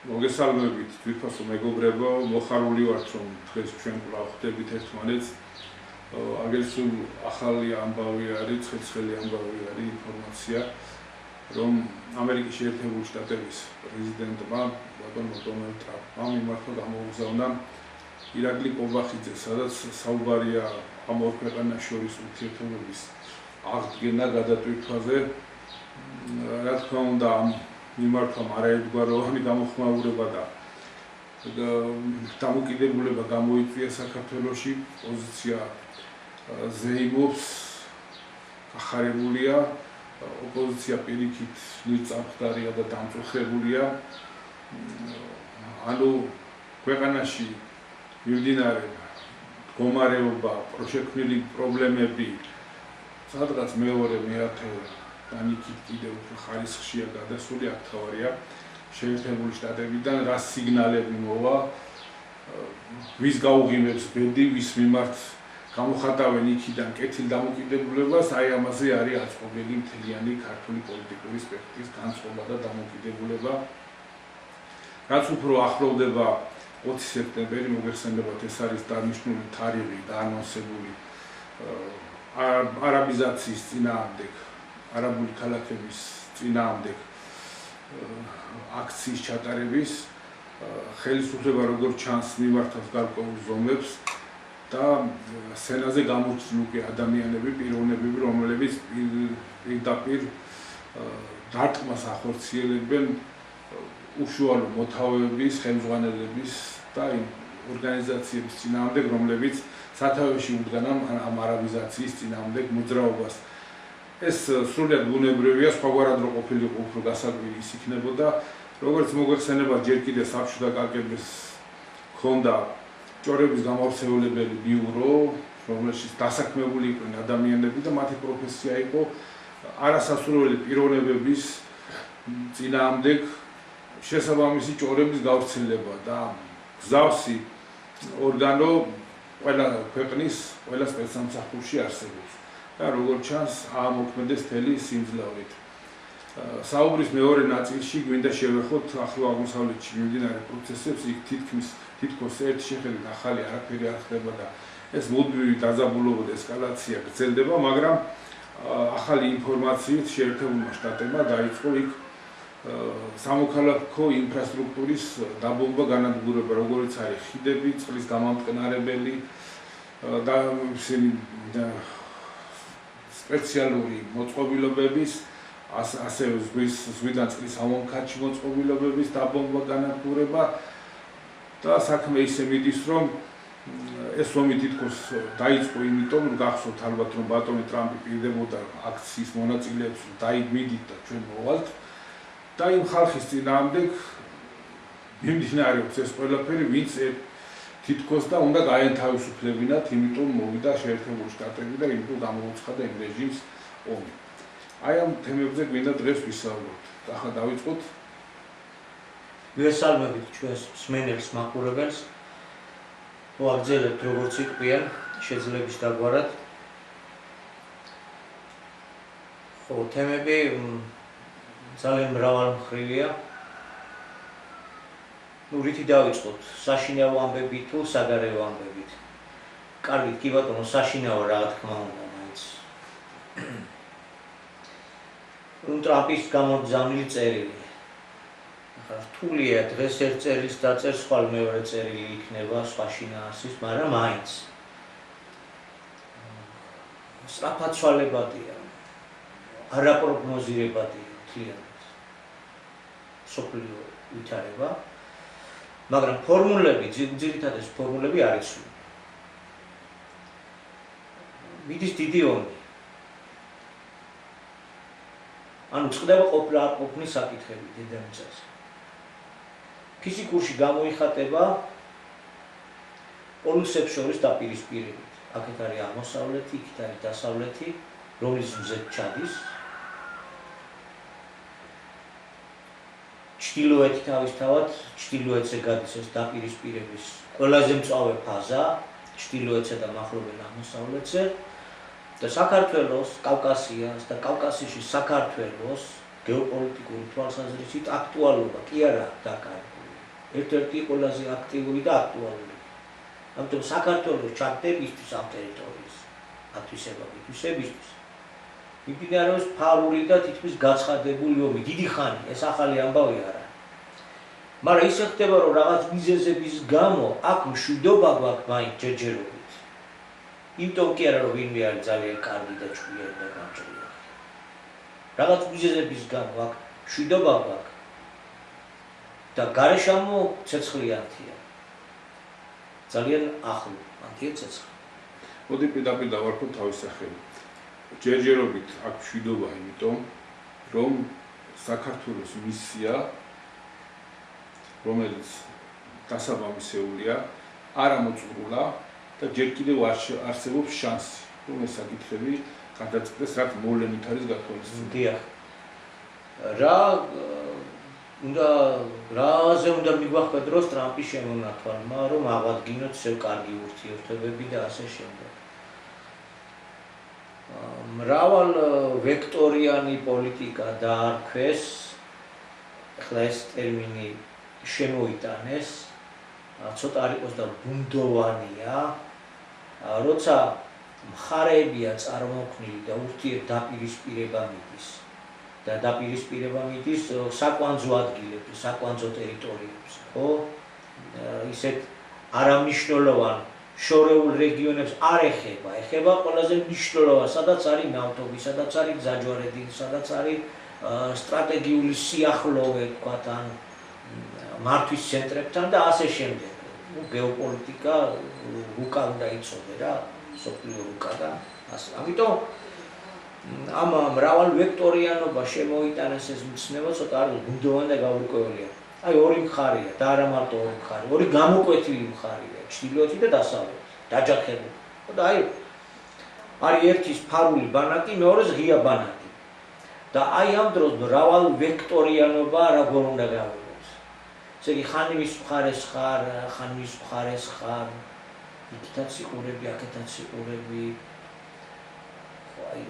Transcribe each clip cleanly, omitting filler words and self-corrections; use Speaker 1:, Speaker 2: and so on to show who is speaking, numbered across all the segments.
Speaker 1: მოგესალმებით თვითონ მეგობრებო, მოხარული ვართ რომ დღეს ჩვენ კვლავ ხვდებით ერთმანეთს. აგერ სულ ახალი ამბავი არის, ცხელი ამბავი არის ინფორმაცია, რომ ამერიკის შეერთებული შტატების პრეზიდენტმა ბატონმა დონალდ ტრამპმა მიმართვა გამოუგზავნა ირაკლი ყობახიძე, სადაც საუბარია ამ ორ ქვეყანას შორის ურთიერთობების აღდგენა გადატვირთვაზე. რა თქმა უნდა, ამ მიმართვამ არაერთგვაროვანი გამოხმაურება და დამოკიდებულება გამოიწვია საქართველოში, პოზიცია ზეიმობს, ახარებულია, ოპოზიცია პირიქით ლირწამხდარია და დამწუხრებულია. ანუ ქვეყანაში მიმდინარე მდგომარეობა, შექმნილი პრობლემები, სადღაც მეორე, მეათე და ნიკით კიდევ უფრო ხარისხშია გადასული, აქ თავარია შეერთებული შტატებიდან რა სიგნალები მოვა, ვის გაუღიმებს ბედი, ვის მიმართ გამოხატავენ იქიდან კეთილ დამოკიდებულებას, აი ამაზე არის აწყობილი მთლიანი ქართული პოლიტიკური სპექტრის განწყობა და დამოკიდებულება. რაც უფრო ახლოვდება 20 სექტემბერი, მოგეხსენებათ, ეს არის დანიშნული თარიღი, დაანონსებული არაბიზაციის წინააღმდეგ, არაბული ქალაქების წინააღმდეგ აქციის ჩატარების, ხელისუფლება როგორც ჩანს მიმართავს გარკვეულ ზომებს და სცენაზე გამოჩნდნენ უკვე ადამიანები, პიროვნებები, რომლებიც პირდაპირ დარტყმას ახორციელებენ უშუალო მოთავეების, ხელმძღვანელების და იმ ორგანიზაციების წინააღმდეგ, რომლებიც სათავეში უდგან ამ არაბიზაციის წინააღმდეგ მოძრაობას. ეს სრულიად ბუნებრივია, სხვაგვარად რო ყოფილიყო, უფრო გასაკვირი ის იქნებოდა. როგორც მოგეხსენება, ჯერ კიდე საბჭოთა კგბ-ს ჰქონდა ჭორების გამავრცელებელი ბიურო, რომელშიც დასაქმებული იყვნენ ადამიანები და მათი პროფესია იყო არასასურველი პიროვნებების წინააღმდეგ შესაბამისი ჭორების გავრცელება და მსგავსი ორგანო ყველა ქვეყნის, ყველა სპეცსამსახურში არსებობს. და როგორც ჩანს, აამოქმედეს მთელი სიმძლავრით. საუბრის მეორე ნაწილში გვინდა შევეხოთ ახლო აღმოსავლეთში მიმდინარე პროცესებს, იქ თითქოს ერთ შეხედვით ახალი არაფერი არ ხდება და ეს მუდმივი დაძაბულობა და ესკალაცია გრძელდება, მაგრამ ახალი ინფორმაციით შეერთებულმა შტატებმა დაიწყო იქ სამოქალაქო ინფრასტრუქტურის დაბომბვა, განადგურება, როგორც არის ხიდები, წყლის გამამტკნარებელი და სპეციალური მოწყობილობების, ასევე ზღვიდან წყლის ამონქაჩი მოწყობილობების დაბომბვა, განადგურება და საქმე ისე მიდის, რომ ეს ომი თითქოს დაიწყო იმიტომ, რომ გახსოვთ ალბათ, რომ ბატონი ტრამპი პირდებოდა აქციის მონაწილეებს, დაიმიდით და ჩვენ მოვალთ და იმ ხალხის წინააღმდეგ მიმდინარეობს ეს ყველაფერი, ვინც თითქოს და უნდა გაენთავისუფლებინათ, იმიტომ მოვიდა შეერთებული შტატები და იმიტომ გამოუცხადა იმ რეჟიმს ომი. აი ამ თემებზე გვინდა დღეს ვისაუბროთ. ახლა დავიწყოთ.
Speaker 2: მივესალმებით ჩვენს მსმენელს, მაყურებელს. ვაგრძელებთ როგორც იყვიან შეძლების დაგვარად. ხო, თემები ძალიან მრავალმხრივია. რითი დავიწყოთ? საშინაო ამბები თუ საგარეო ამბებით? კარგით, კი ბატონო, საშინაო რა თქმა უნდა, მაინც. ტრამპის გამოგზავნილი წერილი. ახლა რთულია დღეს ერთ წერილს დაწერს, ხვალ მეორე წერილი იქნება სხვა შინაარსის, მაგრამ მაინც. სწრაფაცვალებადია, არაპროგნოზირებადია მთლიანად. სოფლიო ვითარება. მაგრამ ფორმულები, ძირითადად ფორმულები არ იცვლება. მიდის დიდი ომი. ანუ წყდება ყოფნა არ ყოფნის საკითხები დედამიწაზე. ფიზიკურში გამოიხატება პოლუსებს შორის დაპირისპირებით. აქეთ არის აღმოსავლეთი, იქით არის დასავლეთი, რომლის მზეთ ჩადის. ჩრდილოეთი თავისთავად, ჩრდილოეთზე გადის ეს დაპირისპირების ყველაზე მწვავე ფაზა, ჩრდილოეთზე და მახლობელ აღმოსავლეთზე და საქართველოს, კავკასიას და კავკასიაში საქართველოს გეოპოლიტიკური თვალსაზრისით აქტუალობა კი არა დაკარგული. ერთ-ერთი ყველაზე აქტიური და აქტუალური. ამიტომ საქართველოს ჩაგდებისთვის ამ ტერიტორიის ათვისებისთვის მიმდინარეობს ფარული და თითქმის გაცხადებული ომი. დიდი ხანი, ეს ახალი ამბავი არა. მაგრამ ისე ხდება, რომ რაღაც მიზეზების გამო აქ მშვიდობა გვაქვს მაინც ჯერჯერობით. იმიტომ კი არა, რომ ვინმე არის ძალიან კარგი და ჭკვიანი და გამჭრიალი. რაღაც მიზეზების გამო აქ მშვიდობა გვაქვს და გარეშამო ცეცხლიანთია. ძალიან ახლო, ანთია ცეცხლი.
Speaker 1: მოდი პირდაპირ დავარქვა თავის სახელი. ჯერჯერობით აქ მშვიდობა, იმიტომ რომ საქართველოს მისია, რომელიც დასაბამისეულია, არ ამოწყურულა და ჯერ კიდევ არსებობს შანსი, რომ ეს საკითხები გადაწყვეტეს, რაც მოვლენით არის გათვალისწინებული.
Speaker 2: დიახ. რაზე უნდა მიგვახდროს ტრამპის შემონათვალმა, რომ აღვადგინოთ ისევ კარგი ურთიერთობები და ასე შემდეგ. მრავალ ვექტორიანი პოლიტიკა დაარქვეს, ახლა ეს ტერმინი შემოიტანეს, ცოტა არ იყოს და ბუნდოვანია, როცა მხარეებია წარმოქმნილი და ურთიერთდაპირისპირება მიდის და დაპირისპირება მიდის საკვანძო ადგილებში, საკვანძო ტერიტორიებში, ხო? ისეთ არამნიშვნელოვან შორეულ რეგიონებს არ ეხება ყველაზე მნიშვნელოვან, სადაც არის ნავთობი, სადაც არის გზაჯვარედი, სადაც არის სტრატეგიული სიახლოვე, თქვათ, ან მართვის ცენტრებთან და ასე შემდეგ. გეოპოლიტიკა რუკა უნდა იცოდე რა, სოფლიო რუკა და ასე. ამიტომ ამ მრავალ ვექტორიანობა შემოიტანეს ეს მცნობა, ცოტა არის ბუნდოვანი და გაურკვეველია. აი ორი მხარეა და არა მარტო ორი მხარე, ორი გამოკვეთილი მხარეა, ჩრდილოეთი და დასავლეთი, დაჯახებული. და აი არის ერთის ფარული ბანაკი, მეორეს ღია ბანაკი. და აი ამ დროს მრავალ ვექტორიანობა როგორ უნდა გავიგოთ. ესე იგი ხანი მის მხარეს ხარ, ხანი მის მხარეს ხარ, იქითაც იყურები, აქეთაც იყურები.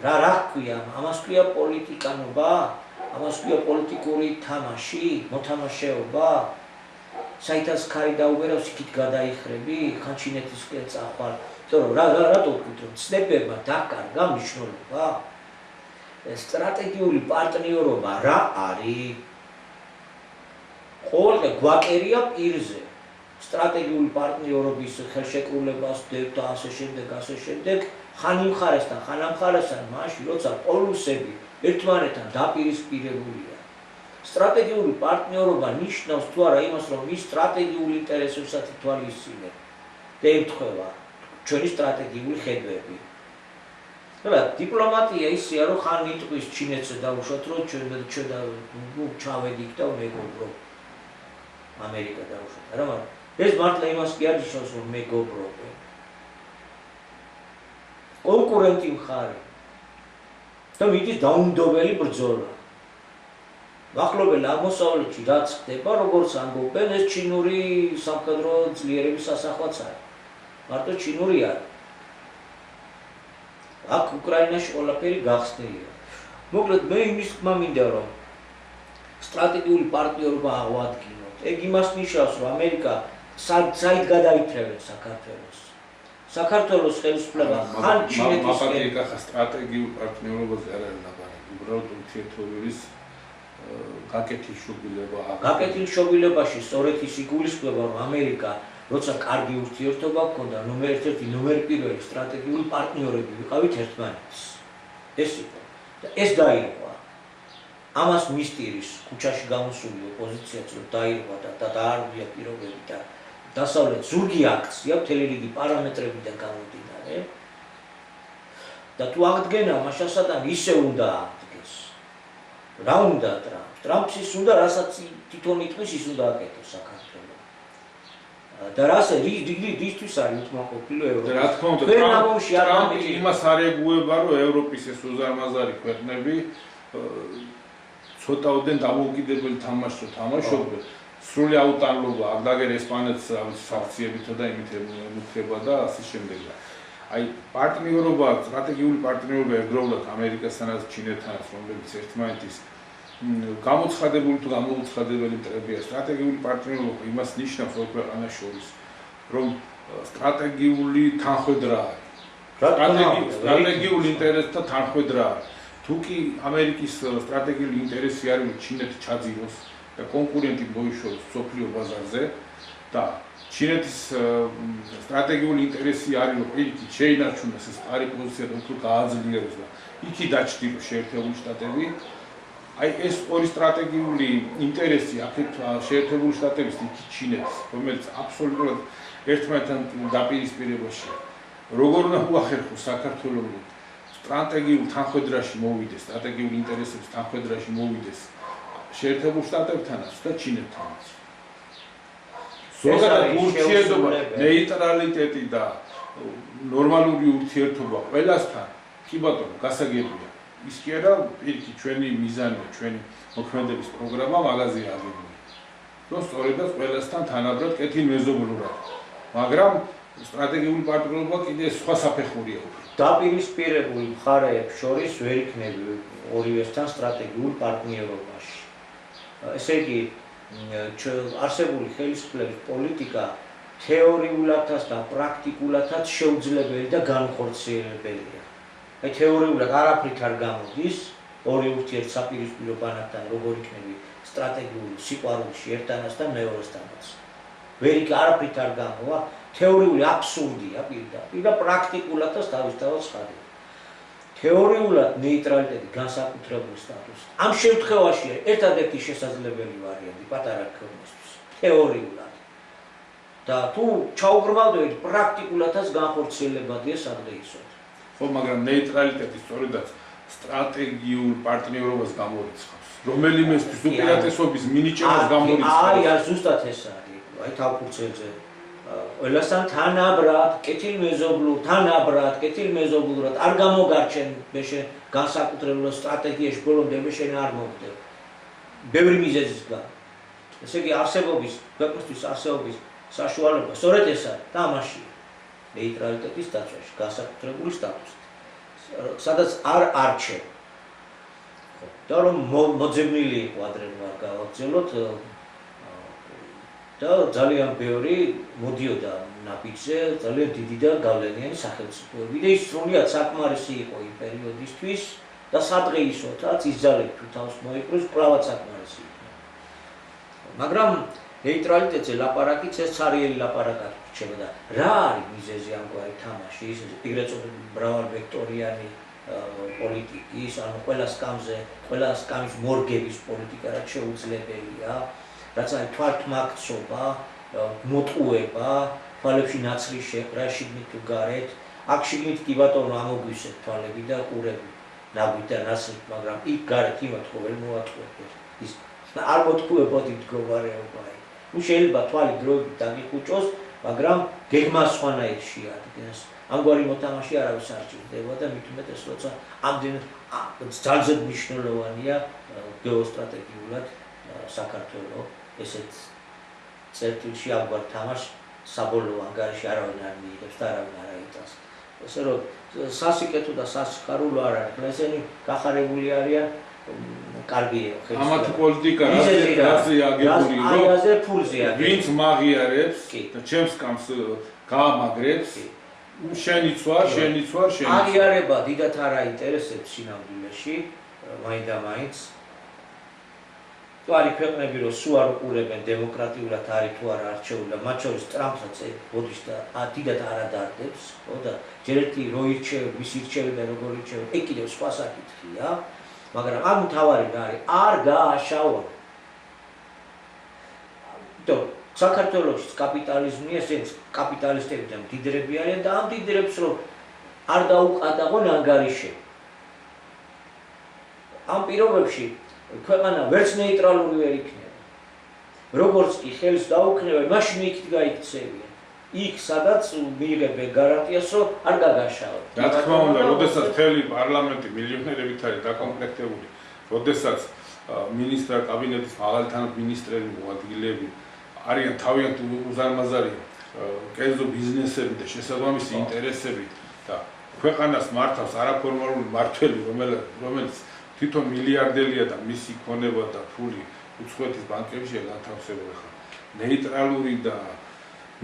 Speaker 2: რა ქვია, ამას ქვია პოლიტიკანობა, ამას ქვია პოლიტიკური თამაში, მოთამაშეობა. საითაც ხარი დაუბერავს, იქით გადაიხრები, ხან ჩინეთისკენ წახვალ. იმიტომ რომ რატო ვთქვით, რომ ცნებებმა დაკარგა მნიშვნელობა? სტრატეგიული პარტნიორობა რა არის? ყოველდღე გვაკერია პირზე. სტრატეგიული პარტნიორობის ხელშეკრულებას და ასე შემდეგ, ხან იმ მხარესთან, ხან ამ მხარესთან, მაშინ როცა პოლუსები ერთმანეთთან დაპირისპირებულია. სტრატეგიული პარტნიორობა ნიშნავს თუ არა იმას, რომ ის სტრატეგიული ინტერესებსაც ითვალისწინებს და ემთხვევა ჩვენი სტრატეგიული ხედვები. დიპლომატია ისეა, რომ ხან იტყვის ჩინეთს დაუშვათ, რომ ჩვენ ჩავედით და მეგობრობ. ამერიკა დაუშვათ, არა მაგრამ ეს მართლა იმას კი არ ნიშნავს, რომ მეგობრობ. კონკურენტი მხარე და მიდის დაუნდობელი ბრძოლა. ახლობელ აღმოსავლეთში რაც ხდება, როგორც ამბობენ, ეს ჩინური სამხედრო ძლიერების სასახვაც არის. მარტო ჩინური არის. აქ უკრაინაში ყველაფერი გახსნილია. მოკლედ მე იმის თქმა მინდა, რომ სტრატეგიული პარტნიორობა აღვადგინოთ. ეგ იმას ნიშნავს, რომ ამერიკა საით გადაითრევენ საქართველოს. საქართველოს ხელისუფლება ხან ჩინეთისკენ
Speaker 1: ხა სტრატეგიულ პარტნიორობაზე არ არის ლაპარაკი, უბრალოდ ურთიერთობის გაკეთილ შობილებაში სწორედ ის იგულისხმება, რომ ამერიკა როცა კარგი ურთიერთობა გქონდა, ერთ-ერთი ნომერ პირველი სტრატეგიული პარტნიორები ვიყავით ერთმანეთს. ეს იყო და ეს დაირღვა. ამას მისტირის ქუჩაში გამოსული ოპოზიციაც რომ დაირღვა და დაარღვია პირობები და დასავლეთ ზურგი აქცია მთელი რიგი პარამეტრებიდან გამომდინარე. და თუ აღდგენა მაშასადან ისე უნდა აღდგეს. რა უნდა ტრამპს ის უნდა, რასაც თვითონ იტყვის, ის უნდა აკეთოს საქართველოს. და რისთვის არის უთმაყოფილო ევროპა? რა თქმა უნდა, ტრამპი იმას არ ეგუება, რომ ევროპის ეს უზარმაზარი ქვეყნები ცოტაოდენ დამოუკიდებელ თამაშს თამაშობენ. სრული აუტანლობა, აღდგენ ესპანეთს სანქციებითა და იმით ემუქრება და ასე შემდეგ. აი პარტნიორობა, სტრატეგიული პარტნიორობა ერთდროულად ამერიკასთან და ჩინეთთან, რომლებიც ერთმანეთის გამოცხადებული თუ გამოუცხადებელი მტრებია სტრატეგიული პარტნიორობა იმას ნიშნავს ორ ქვეყანას შორის, რომ სტრატეგიული თანხმედრა არის. სტრატეგიული ინტერესთა თანხმედრა არის. თუ კი ამერიკის სტრატეგიული ინტერესი არის, რომ ჩინეთი ჩაძიროს და კონკურენტი მოიშოროს სოფლიო ბაზარზე და ჩინეთის სტრატეგიული ინტერესი არის, რომ პირიქით შეინარჩუნოს ეს პარი პოზიცია და უფრო გააძლიეროს და იქი დაჩრდილოს შეერთებული შტატები. აი ეს ორი სტრატეგიული ინტერესი აქეთ შეერთებული შტატების და ჩინეთის, რომელიც აბსოლუტურად ერთმანეთთან დაპირისპირებაშია. როგორ უნდა უახერხოს საქართველოს სტრატეგიულ თანხმედრაში მოვიდეს, სტრატეგიული ინტერესების თანხმედრაში მოვიდეს შეერთებულ შტატებთანაც და ჩინეთთანაც. ზოგადად ურთიერთობა, ნეიტრალიტეტი და ნორმალური ურთიერთობა ყველასთან, კი ბატონო, გასაგებია. ის კი არა, პირიქით ჩვენი მიზანია, ჩვენი მოქმედების პროგრამა მაგაზია აგებული. რომ სწორედაც ყველასთან თანაბრად კეთილმეზობლურად. მაგრამ სტრატეგიული პარტნიორობა კიდე სხვა საფეხურია.
Speaker 2: დაპირისპირებული მხარეებს შორის ვერ იქნება ორივესთან სტრატეგიულ პარტნიორობაში. ესე იგი, არსებული ხელისუფლების პოლიტიკა თეორიულადაც და პრაქტიკულადაც შეუძლებელი და განხორციელებელია. აი თეორიულად არაფრით არ გამოდის ორი ურთიერთსაპირისპირო ბანაკთან როგორ იქნება სტრატეგიული სიყვარულში ერთანაც და მეორესთანაც. ვერ იქ არაფრით არ გამოვა, თეორიული აბსურდია პირდაპირ და პრაქტიკულადაც თავისთავად ცხადია. თეორიულად ნეიტრალიტეტი განსაკუთრებული სტატუსი. ამ შემთხვევაში ერთადერთი შესაძლებელი ვარიანტი პატარა ქვეყნისთვის. თეორიულად. და თუ ჩაუბრმავდებით პრაქტიკულადაც განხორციელებადია სადღეისოდ.
Speaker 1: ხო, მაგრამ ნეიტრალიტეტი სწორედაც სტრატეგიულ პარტნიორობას გამორიცხავს. რომელიმესთვის უპირატესობის მინიჭებას გამორიცხავს.
Speaker 2: აი, ზუსტად ეს არის. აი თავფურცელზე ყველასთან თანაბრად, კეთილმეზობლურად არ გამოგარჩენ მეშე განსაკუთრებულად სტრატეგიაში ბოლომდე მეშენ არ მოვხდებ. ბევრი მიზეზის გამო. ესე იგი არსებობის, ქვეყნისთვის არსებობის საშუალება სწორედ ეს არის და ამაშია. ნეიტრალიტეტის დაცვაში, განსაკუთრებული სტატუსით. სადაც არ არჩევ. და რომ მოძებნილი იყო ადრე გავაგრძელოთ და ძალიან ბევრი მოდიოდა ნაბიჯზე, ძალიან დიდი და გავლენიანი სახელმწიფოები და ის სრულიად საკმარისი იყო იმ პერიოდისთვის და სადღეისოდაც იზალეთ თუ თავს მოიყროს, კვლავაც საკმარისი იყო. მაგრამ ნეიტრალიტეტზე ლაპარაკიც ეს ცარიელი ლაპარაკად რჩება და რა არის მიზეზი ამგვარი თამაში, ის ეგრეთ წოდებული მრავალვექტორიანი პოლიტიკის, ანუ ყველა სკამის მორგების პოლიტიკა რაც შეუძლებელია, რაც არის თვალთმაქცობა, მოტყუება, თვალებში ნაცრის შეყრა, შიგნით თუ გარეთ. აქ შიგნით კი ბატონო ამოგვისეთ თვალები და ყურები, ნაგვით და ნაცრით, მაგრამ იქ გარეთ იმათქო ვერ მოატყუებდეთ. ის არ მოტყუებოდი მდგომარეობა. ნუ შეიძლება თვალი დროებით დაგიხუჭოს, მაგრამ გეგმა სხვანაირ შეადგენს. ამგვარი მოთამაშე არავის არ ჭირდება და მით უმეტეს როცა ამდენად ძალზედ მნიშვნელოვანია გეოსტრატეგიულად საქართველოს ესეთ წერტილში ამგვარ თამაშს საბოლოო ანგარიში არავინ არ მიიღებს და არავინ არ აიტანს. ესე რომ სასიკეთო და სასიხარულო არ არის. ესენი გახარებული არიან კარგია ხელისუფლება.
Speaker 1: ამათი პოლიტიკა რაზე აგებული,
Speaker 2: რომ აზე ფულზეა.
Speaker 1: ვინც მაღიარებს და ჩემს კამს გაამაგრებს, შენიც ვარ.
Speaker 2: აღიარება დიდათ არ აინტერესებს სინამდვილეში, მაინდამაინც. თუ არის ქვეყნები, რომ სულ არ უყურებენ დემოკრატიულად არის თუ არა არჩეული და მათ შორის ტრამპსაც ბოდიშ და დიდათ არ ადარდებს, ხო და ჯერ ერთი რო ირჩევენ, ვის ირჩევენ და როგორ ირჩევენ, ეგ კიდევ სხვა საკითხია. მაგრამ ამ მთავარი რა არის? არ გააშავა. და საქართველოში კაპიტალიზმია, ესეც კაპიტალისტები და მდიდრები არიან და ამ მდიდრებს რომ არ დაუყადაღონ ანგარიშები. ამ პირობებში ქვეყანა ვერც ნეიტრალური ვერ იქნება. როგორც კი ხელს დაუქნევენ, მაშინ იქით გაიქცევიან. იქ სადაც მიიღებენ გარანტიას, რომ არ გაგაშავოთ.
Speaker 1: რა თქმა უნდა, როდესაც მთელი პარლამენტი მილიონერებით არის დაკომპლექტებული, როდესაც მინისტრთა კაბინეტის მაღალი თანამინისტრები, მოადგილეები არიან თავიანთ უზარმაზარი კერძო ბიზნესები და შესაბამისი ინტერესები და ქვეყანას მართავს არაფორმალური მმართველი, რომელიც თვითონ მილიარდელია და მისი ქონება და ფული უცხოეთის ბანკებში გათავსებული ხარ. ნეიტრალური და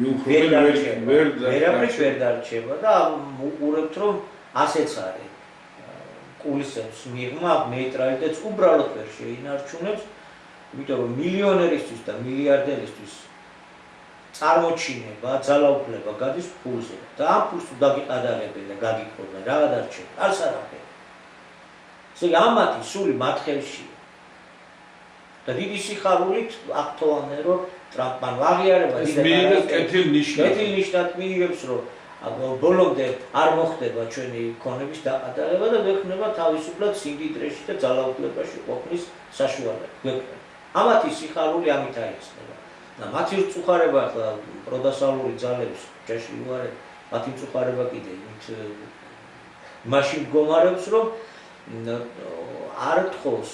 Speaker 2: ვერაფრით ვერ დარჩება და უყურებთ რომ ასეც არის. კულისებს მიღმა ნეიტრალიტეტს უბრალოდ ვერ შეინარჩუნებს, იმიტომ რომ მილიონერისთვის და მილიარდერისთვის წარმოჩინება, ძალაუფლება გადის ფულზე და ამ ფულს თუ დაგიყადაღებენ და გაგიქრობენ, რა გადარჩება? არც არაფერი. ესე იგი ამათი სული მათ ხელშია. და დიდი სიხარულით აქტოვანენ რომ ტრამპმა აღიარება კეთილ-ნიშნად მიიღებს რომ ბოლომდე არ მოხდება ჩვენი ქონების დაყადაღება და გვექნება თავისუფლად სიმდიდრეში და ძალაუფლებაში ყოფნის საშუალება. ამათი სიხარული ამით აიხსნება. და მათი მწუხარება ახლა პროდასალური ძალების ჯაში უარეთ, მათი მწუხარება კიდე მაშინ მდგომარეობს რომ არ თხოვს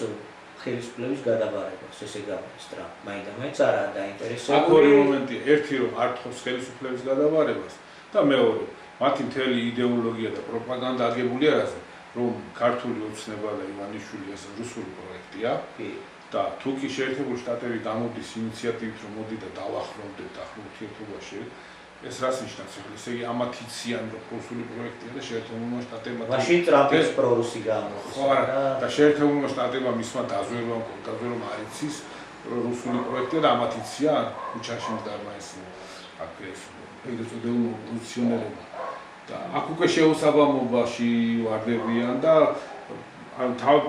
Speaker 2: ხელისუფლების გადაბარებას, ესე გამოდის ტრამპ. მაინდა-მაინც არაა დაინტერესებული.
Speaker 1: აქ ორი მომენტია, ერთი რომ არ თხოვს ხელისუფლების გადაბარებას და მეორე, მათი მთელი იდეოლოგია და პროპაგანდა აგებულია რაზე, რომ ქართული ოცნება და ივანიშვილი ეს რუსული პროექტია და თუ კი შეერთებული შტატები გამოდის ინიციატივით რომ მოდი და დავახლოვდეთ ახლო ურთიერთობაში, ეს რას ნიშნავს? ესე იგი ამათ იციან რომ რუსული პროექტია და შეერთებულმა შტატებმა
Speaker 2: მაშინ ტრამპის პრორუსი გამოდის.
Speaker 1: ხო არა, და შეერთებულმა შტატებმა მისმა დაზვერვა არ იცის რომ რუსული პროექტია და ამათ იციან ქუჩაში მდგარმა ეს ეგრეთ წოდებული ოპოზიციონერები. და აქ უკვე შეუსაბამობაში ვარდებიან და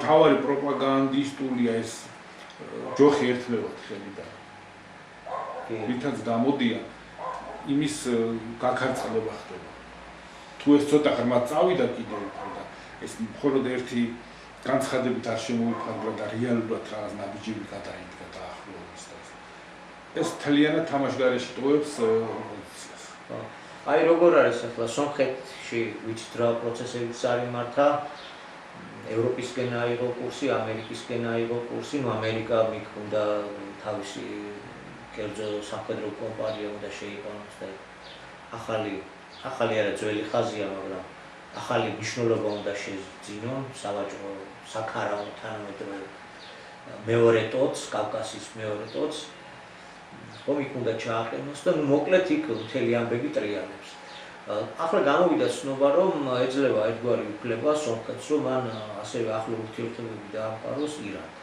Speaker 1: თავარი პროპაგანდისტულია ეს ჯოხი ერთმევად ხელიდან. ვითაც გამოდიან იმის გაქარწყლება ხდება. თუ ეს ცოტა ღრმად წავიდა კიდევ უფრო და ეს მხოლოდ ერთი განცხადებით არ შემოიფარგლა და რეალურად რაღაც ნაბიჯები გადაიდგა დაახლოებით და ეს თლიანად თამაშგარეში ტოვებს ოპოზიციას.
Speaker 2: აი როგორ არის ახლა სომხეთში ვიცით რა პროცესებიც არ იმართა, ევროპისკენ აიღო კურსი, ამერიკისკენ აიღო კურსი, ამერიკა მიქონდა თავისი კერძო სამხედრო კომპანია უნდა შეიყვანოს და ახალი არა ძველი ხაზია, მაგრამ ახალი მნიშვნელობა უნდა შეძინონ სავაჭრო საქარავნო თანამედროვე მეორე ტოტს, კავკასიის მეორე ტოტს. ხომ იქ უნდა ჩააყენოს და მოკლედ იქ მთელი ამბები ტრიალებს. ახლა გამოვიდა ცნობა, რომ ეძლევა ერთგვარი უფლება სომხეთს, რომ მან ასევე ახლო ურთიერთობები დაამყაროს ირანთან.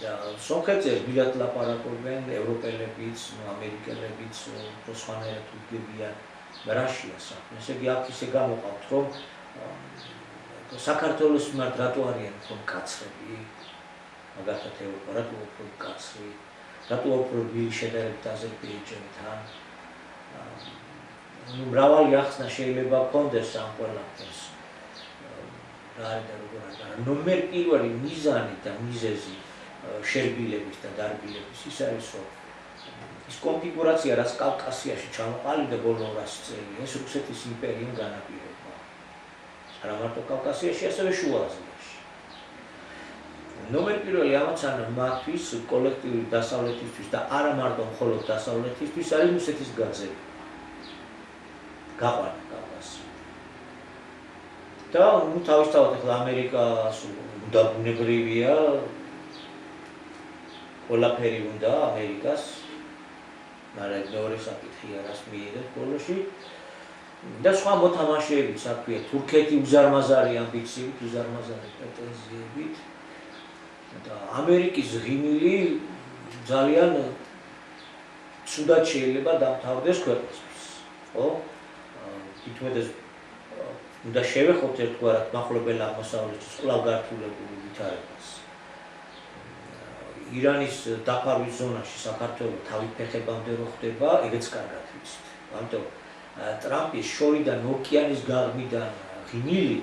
Speaker 2: და სომხეთზე ბილად ლაპარაკობენ ევროპელებიც, ამერიკელებიც, უფრო სხვანაირად უდგებიან რაშია საქმე. ესე იგი აქ ისე გამოყავთ, რომ საქართველოს მიმართ რატო არიან უფრო მკაცრები, მაგალითად ევროპა რატო უფრო მკაცრი, რატო უფრო რბილი შედარებით აზერბაიჯანთან. მრავალი ახსნა შეიძლება გქონდეს ამ ყველაფერს. რა არის და როგორ არის. ნომერ პირველი მიზანი და მიზეზი შერბილების და დარბილების ის არის, რომ ის კონფიგურაცია, რაც კავკასიაში ჩამოყალიბდა ბოლო 100 წელი, ეს რუსეთის იმპერიამ განაპირობა. არა მარტო კავკასიაში, ასევე შუა აზიაში. ნომერ პირველი ამოცანა მათთვის კოლექტიური დასავლეთისთვის და არა მარტო მხოლოდ დასავლეთისთვის არის რუსეთის გაძევი. გაყვანა კავკასია. და თავისთავად ახლა ამერიკას უნდა ბუნებრივია ყველაფერი უნდა ამერიკას, მაგრამ მეორე საკითხია რას მიიღებს ბოლოში და სხვა მოთამაშეებიც აქვია თურქეთი უზარმაზარი ამბიციებით, უზარმაზარი პრეტენზიებით და ამერიკის ღიმილი ძალიან ცუდად შეიძლება დამთავრდეს ქვეყნისთვის, ხო? თითქმის უნდა შევეხოთ ერთგვარად მახლობელ აღმოსავლეთის კვლავ გართულებულ ვითარებას. ირანის დაფარვის ზონაში საქართველოს თავი ფეხებამდე რო ხდება, ეგეც კარგად ვიცით. ამიტომ ტრამპის შორიდან ოკეანის გაღმიდან ღიმილი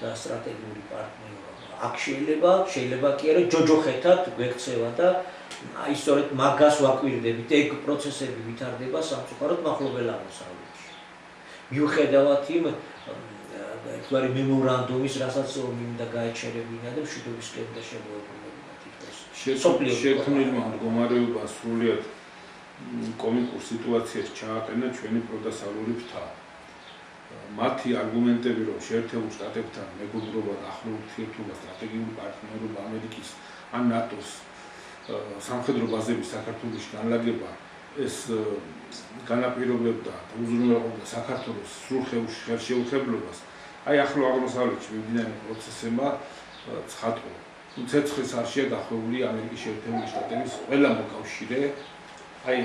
Speaker 2: და სტრატეგიული პარტნიორობა. აქ შეიძლება კი არა ჯოჯოხეთად გვექცევა და აი სწორედ მაგას ვაკვირდებით, ეგ პროცესები ვითარდება სამწუხაროდ მახლობელ აღმოსავლეთში. მიუხედავად იმ ერთგვარი მემორანდუმის, რასაც მინდა გაეჩერებინა და მშვიდობისკენ და შემოებრუნებინა თითქოს.
Speaker 1: შექმნილმა მდგომარეობას სრულიად კომიკურ სიტუაციას ჩააყენა ჩვენი პროდასავლური ფრთა. მათი არგუმენტები, რომ შეერთებულ შტატებთან მეგობრობა და ახლო ურთიერთობა, სტრატეგიული პარტნიორობა ამერიკის ან ნატოს სამხედრო ბაზების საქართველოს განლაგება ეს განაპირობებდა და უზრუნველყოფდა საქართველოს სრულ ხელშეუხებლობას. აი ახლო აღმოსავლეთში მიმდინარე პროცესებმა ცხადყო. ცეცხლის არშია დახვეული ამერიკის შეერთებული შტატების ყველა მოკავშირე. აი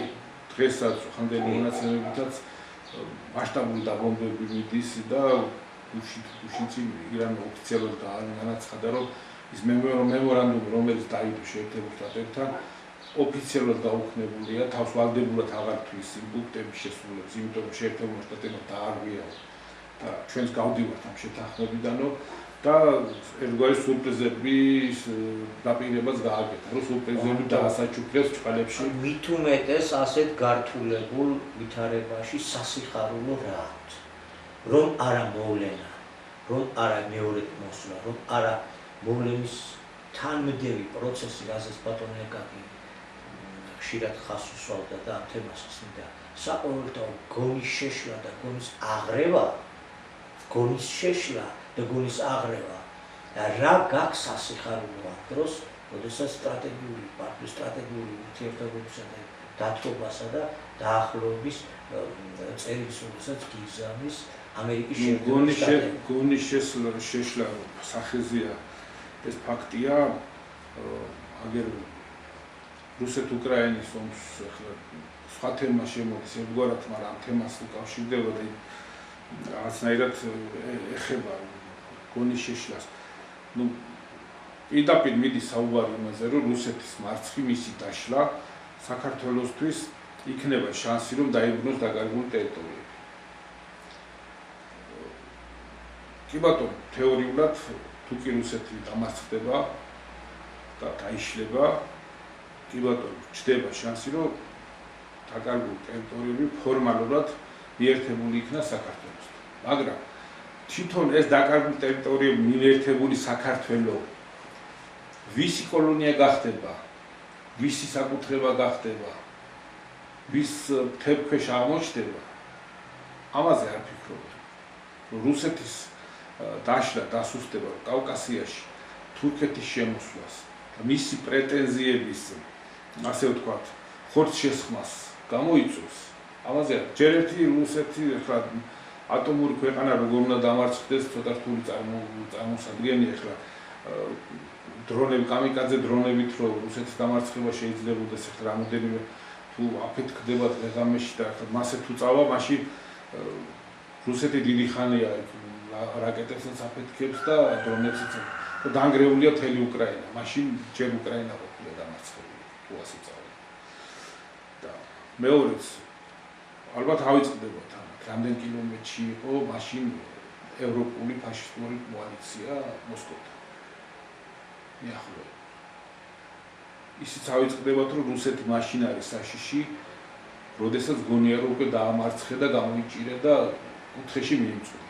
Speaker 1: დღესაც ხანდელი მონაცემებითაც მასშტაბური დაბომბვები მიდის და უშინცი ირანი ოფიციალურად განაცხადა, რომ ის მემორანდუმი, რომელიც დაიდო შეერთებულ შტატებთან, ოფიციალურად გაუქმებულია, თავს ვალდებულად აღარ თვის იმ პუნქტების შესრულებას, იმიტომ რომ შეერთებულ შტატებმა დაარღვია და ჩვენს გავდივართ ამ შეთანხმებიდანო და ერთგვარი სურპრიზების დაპირებას გააკეთა, რომ სურპრიზები დაასაჩუქრებს წყალებში.
Speaker 2: მით უმეტეს ასეთ გართულებულ ვითარებაში სასიხარულო რა აქვს, რომ არა მოვლენა, რომ არა მეორედ მოსვლა, რომ არა მოვლენის თანმდევი პროცესი, რაზეც ბატონი ეკაკი ხშირად ხას უსვამდა და ამ თემას ხსნიდა, საყოველთაო გონის შეშლა და გონის აღრევა, გონის შეშლა და გონის აღრევა და რა გაქვს სასიხარულო ამ დროს, როდესაც სტრატეგიული ურთიერთობებისა და დათბობასა და დაახლოების წერის, როდესაც გიზამის ამერიკის შეერთებული შტატები.
Speaker 1: გონის შეშლა სახეზეა ეს ფაქტია, აგერ რუსეთ-უკრაინის ომს სხვა თემა შემოდის ერთგვარად, მაგრამ ამ თემას უკავშირდება და რაღაცნაირად ეხება გონის შეშლას. პირდაპირ მიდის საუბარი იმაზე, რომ რუსეთის მარცხი მისი დაშლა საქართველოსთვის იქნება შანსი, რომ დაიბრუნოს დაკარგული ტერიტორიები. კი ბატონო, თეორიულად თუ კი რუსეთი დამარცხდება და დაიშლება, კი ბატონო, ჩდება შანსი, რომ დაკარგული ტერიტორიები ფორმალურად მიერთებული იქნა საქართველოსთან. მაგრამ თვითონ ეს დაკარგული ტერიტორიები მიერთებული საქართველო ვისი კოლონია გახდება, ვისი საკუთრება გახდება, ვის მთებქვეშ აღმოჩნდება, ამაზე არ ფიქრობ. რუსეთის დაშლა დასუსტება კავკასიაში თურქეთის შემოსვლას და მისი პრეტენზიების, ასე ვთქვათ, ხორცშესხმას გამოიწვევს. ამაზე ჯერ ერთი რუსეთი ახლა ატომური ქვეყანა როგორ უნდა დამარცხდეს, ცოტა რთული წარმოსადგენია ახლა დრონები, კამიკაძე დრონებით, რომ რუსეთის დამარცხება შეიძლებოდეს, ახლა რამოდენიმე თუ აფეთქდება დღე-ღამეში და ახლა მასე თუ წავა, მაშინ რუსეთი დიდი ხანია რაკეტებსაც აფეთქებს და დრონებსაც და დანგრეულია მთელი უკრაინა. მაშინ ჯერ უკრაინა ყოფილა დამარცხებული, თუ ასე წავა. და მეორეც ალბათ ავიწყდებათ ამათ, რამდენ კილომეტრში იყო მაშინ ევროპული ფაშისტური კოალიცია მოსკოვთან. მიახლოება. ისიც ავიწყდებათ, რომ რუსეთი მაშინ არის საშიში, როდესაც გონია რომ უკვე დაამარცხე და გამოიჭირე და კუთხეში მიიწვია.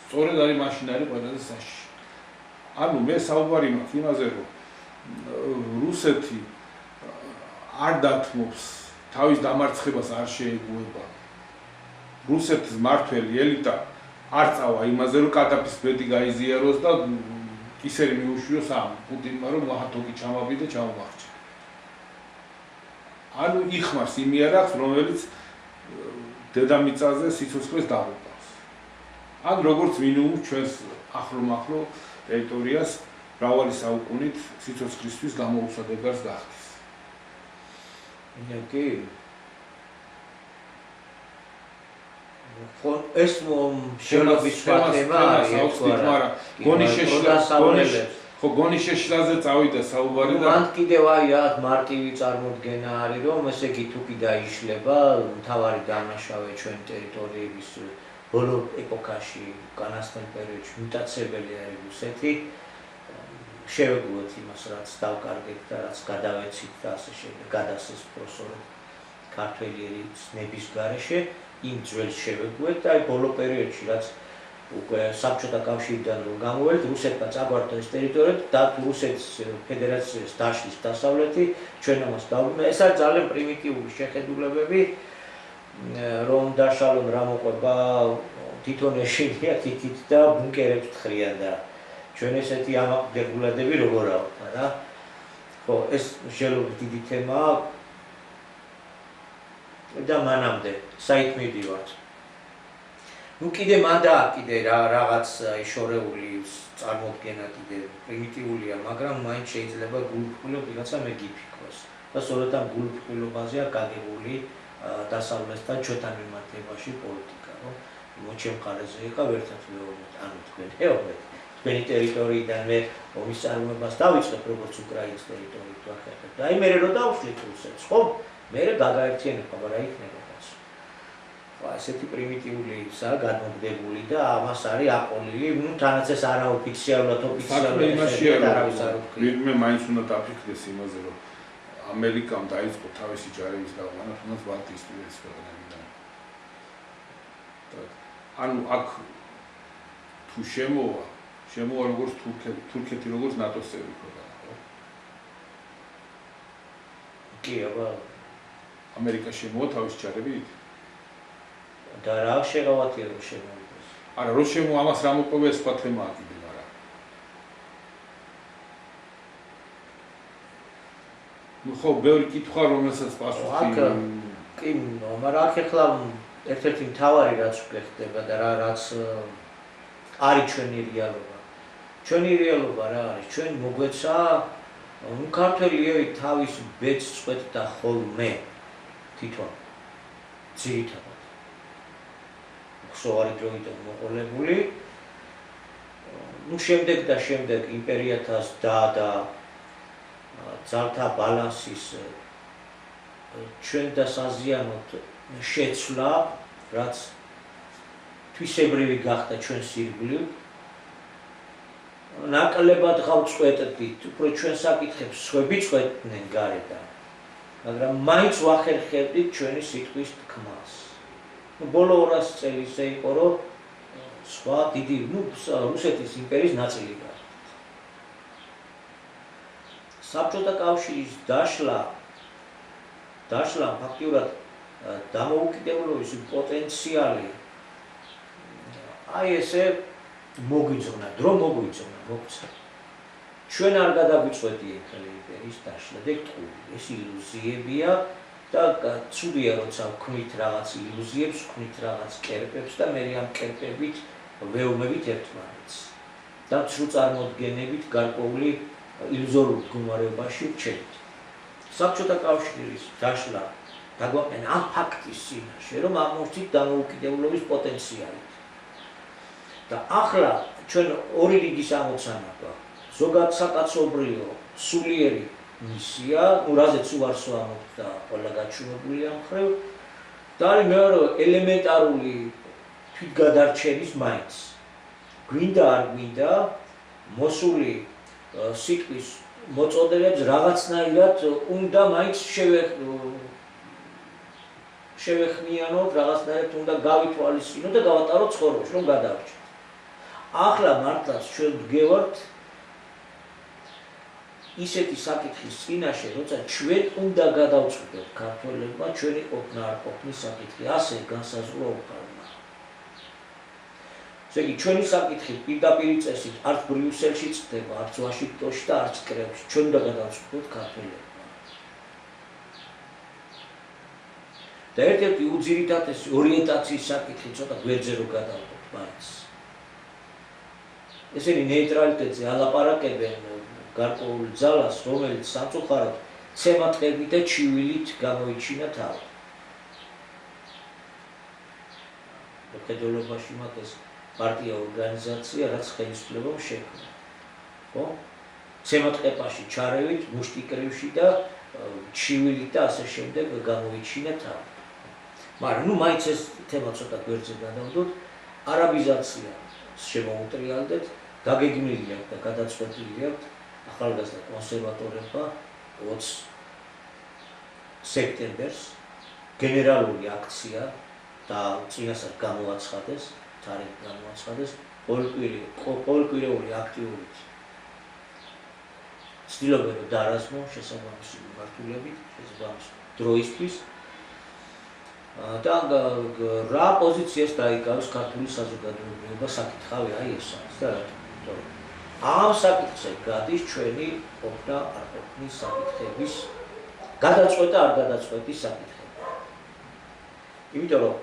Speaker 1: სწორედ არის მაშინ არის ყველაზე საშიში. ანუ მე საუბარი მაქვს იმაზე, რომ რუსეთი არ დათმობს, თავის დამარცხებას არ შეეგუება. რუსეთის მმართველი ელიტა არ წავა იმაზე, რომ კატაფის ბედი გაიზიაროს და ისერი მიუშვიოს ამ პუტინმა, რომ მահათოკი ჩამაბიდა და ჩამომარჩა. ანუ იხმარს იმ იარაღს, რომელიც დედამიწაზე სიცოცხლეს დაუყავს. ან როგორც მინიმუმ ჩვენს ახლო-მახლო ტერიტორიას მრავალი საუკუნით სიცოცხლისთვის გამოუცადებას გახდის.
Speaker 2: კი. ეს შენობის ფაქტება არის,
Speaker 1: მაგრამ გონის შეშლაზე წავიდა საუბარი და
Speaker 2: მან კიდევ აი რა მარტივი წარმოდგენა არის, რომ ესე იგი თუ კი დაიშლება, მთავარი დამნაშავე ჩვენ ტერიტორიების ბოლო ეპოქაში, უკანასკნელ პერიოდში მუტაცებელი არის რუსეთი. შევეგუოთ იმას, რაც დავკარგეთ და რაც გადავეცით და ასე შემდეგ, გადასცეს პროსორად ქართველი ერისნების გარეშე, იმ ძველს შევეგუეთ და აი ბოლო პერიოდში, რაც უკვე საბჭოთა კავშირიდან რომ გამოველთ, რუსეთმა წაგვარდა ეს ტერიტორიები და რუსეთის ფედერაციას დაშლის დასავლეთი, ჩვენ ამას დავუბრუნდა. ეს არის ძალიან პრიმიტიული შეხედულებები, რომ დაშალონ რა მოყვება თვითონ ეშინია თითით და ბუნკერებს თხრიან და ჩვენ ესეთი ამაყდებულადები როგორ ავხსნა რა. ხო, ეს შეიძლება დიდი თემაა და მანამდე საით მივდივართ. ნუ კიდე კიდე რაღაც შორეული წარმოდგენა კიდე პრიმიტიულია, მაგრამ მაინც შეიძლება გულუბრყვილო ვიღაცა მეგიფიქროს. და სწორედ ამ გულუბრყვილობაზეა გაგებული დასავლეთთან ჩვენთან მიმართებაში პოლიტიკა, რომ მოჩემ მხარეზე იყავ ერთად მეუბნეთ, ანუ თქვენ ეუბნეთ, თქვენი ტერიტორიიდანვე ომის წარმოებას დავიწყებ, როგორც უკრაინის ტერიტორიით ვახერხებ. და აი მერე რო დავშლით რუსეთს, ხო? მერე გაგაერთიანებ, აბა რა იქნება კაცო. ესეთი პრიმიტიულისა გადმოგდებული და ამას არის აყოლილი, ნუ თანაც ეს არაოფიციალურად
Speaker 1: მე მაინც უნდა დაფიქრდეს იმაზე, რომ ამერიკამ დაიწყო თავისი ჯარების გაყვანა თუნდაც ბალტიისპირეთის ქვეყნებიდან. ანუ აქ თუ შემოვა როგორც თურქეთი როგორც ნატოს წევრი ქვეყანა, ხო?
Speaker 2: კი, აბა
Speaker 1: ამერიკა შემოვა თავისი ჯარებით?
Speaker 2: და რა შეღავათია რომ შემოვიდეს.
Speaker 1: არა, რომ შემოვა ამას რა მოყვება სხვა თემაა კიდე, მაგრამ. ნუ ხო, ბევრი კითხვა რომელსაც პასუხი
Speaker 2: კი, მაგრამ აქ ახლა ერთ-ერთი მთავარი რაც უკვე ხდება და რაც არის ჩვენი რეალობა. ჩვენი რეალობა რა არის? ჩვენ მოგვეცა ქართველი თავის ბედს წყვეტდა ხოლმე თვითონ ძირითადად. ხსოვარი დროიდან მოყოლებული. ნუ შემდეგ იმპერიათა და ძალთა ბალანსის ჩვენ და საზიანოთ შეცვლა, რაც თვისებრივი გახდა ჩვენს ირგვლივ. ნაკლებად გავწყვეტდით, უფრო ჩვენ საკითხებს სხვები წყვეტდნენ გარედან, მაგრამ მაინც ვახერხებდით ჩვენი სიტყვის თქმას. ბოლო 200 წელი ისე იყო, რომ სხვა დიდი, რუსეთის იმპერიის ნაწილი გახდა. საბჭოთა კავშირის დაშლა ფაქტიურად დამოუკიდებლობის პოტენციალი აი ესე მოგვიძღვნა, დრო მოგვიძღვნა, მოგვცა. ჩვენ არ გადაგვიწვევდით იმპერიის დაშლა, დეტყვი, ეს ილუზიებია და ცუდია, როცა ვქმნით რაღაც ილუზიებს, ვქმნით რაღაც კერპებს და მე ამ კერპებით ვეუბნებით ერთმანეთს. და ცრუ წარმოდგენებით გარკვეული ილუზორულ მდგომარეობაში ვჩერდით. საბჭოთა კავშირის დაშლა დაგვაყენა ამ ფაქტის წინაშე, რომ აღმოჩნდით დამოუკიდებლობის პოტენციალი. და ახლა ჩვენ ორი რიგის ამოცანა გვაქვს. ზოგადად საკაცობრიო, სულიერი მისია, რაზეც უარსო ამბობთ და ყველა გაჩვენებული ამ ხრივ. და არის მეორე ელემენტარული თვითგადარჩენის მაინც. გვინდა არ გვინდა მოსული სიტყვის მოწოდებებს რაღაცნაირად უნდა მაინც შევეხმიანოთ, რაღაცნაირად უნდა გავითვალისწინოთ და გავატაროთ ცხოვრებაში, რომ გადავრჩეთ. ახლა მართლაც ჩვენ ვდგევართ ისეთი საკითხის წინაშე, როცა ჩვენ უნდა გადავწყვეტოთ ქართველებმა ჩვენი ყოფნა არ ყოფნის საკითხი, ასე განსაზღვრა უყარნა. ესე იგი, ჩვენი საკითხი პირდაპირ წესით არც ბრიუსელში წდება, არც ვაშინგტონში და არც კრემლში. ჩვენ უნდა გადავწყვეტოთ ქართველებმა. და ერთ-ერთი უძირითადესი ორიენტაციის საკითხი ცოტა გვერდზე რო გადავყოთ მაინც. ესენი ნეიტრალიტეტზე ალაპარაკებენ გარკვეულ ძალას, რომელიც სამწუხაროდ ცემატყებით და ჩივილით გამოიჩინა თავი. მხედველობაში მათ ეს პარტია ორგანიზაცია, რაც ხელისუფლებამ შექმნა. ხო? ცემატყებაში ჩარევით, მუშტიკრივში და ჩივილით და ასე შემდეგ გამოიჩინა თავი. მაგრამ ნუ მაინც ეს თემა ცოტა გვერდზე გადავდოთ, არაბიზაცია შემოუტრიალდეთ, გაგეგმილი აქვს და გადაწყვეტილი აქვს ახალგაზრდა კონსერვატორებმა 20 სექტემბერს გენერალური აქცია და წინასწარ გამოაცხადეს, ყოველკვირეული აქტიურით. ცდილობენ რომ დაარაზმო შესაბამისი მიმართულებით, შესაბამისი დროისთვის და რა პოზიციას დაიკავეს ქართული საზოგადოება საკითხავი აი ეს არის და რატომ? ამ საკითხზე გადის ჩვენი ყოფნა არ ყოფნის საკითხების გადაწყვეტა არ გადაწყვეტის საკითხები. იმიტომ რომ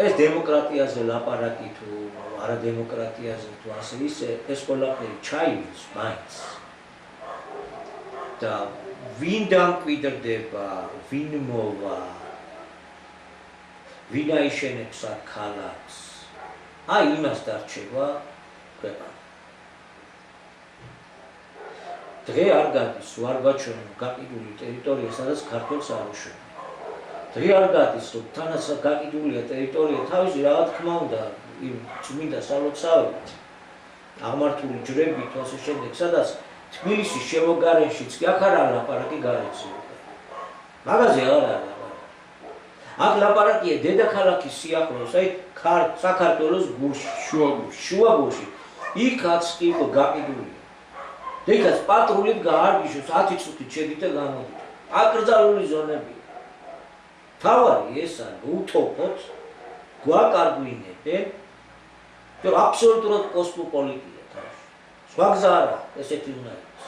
Speaker 2: ეს დემოკრატიაზე ლაპარაკი თუ არა დემოკრატიაზე თუ ასე ისე ეს ყველაფერი ჩაივლის მაინც. და ვინ დამკვიდრდება, ვინ მოვა, ვინ აიშენებს აქ ქალაქს, აი იმას დარჩება ქვეყანა. დღე არ გადის, ვარ გაჩვენო გაყიდული ტერიტორია, სადაც ქართველს არ უშვებენ. დღე არ გადის, რომ თანაც გაყიდულია ტერიტორია თავისი რა თქმა უნდა იმ წმინდა სალოცავებით, აღმართული ჯვრებით ასე შემდეგ, სადაც თბილისის შემოგარენშიც კი აქ არა ლაპარაკი გარეცია. მაგაზე არ არის ლაპარაკი. აქ ლაპარაკია დედაქალაქის სიახლოვეს, აი საქართველოს გულში, შუაგულში. იქაც კი იყო გაყიდული. და იქაც პატრულით გაარგიშოს 10 წუთით შედით და გამოდით. აკრძალული ზონები. თავარი ეს არის უთოფოთ, გვაკარგვინებენ, რომ აბსოლუტურად კოსმოპოლიტია თავში. სხვა გზა არა, ესეთი უნდა იყოს.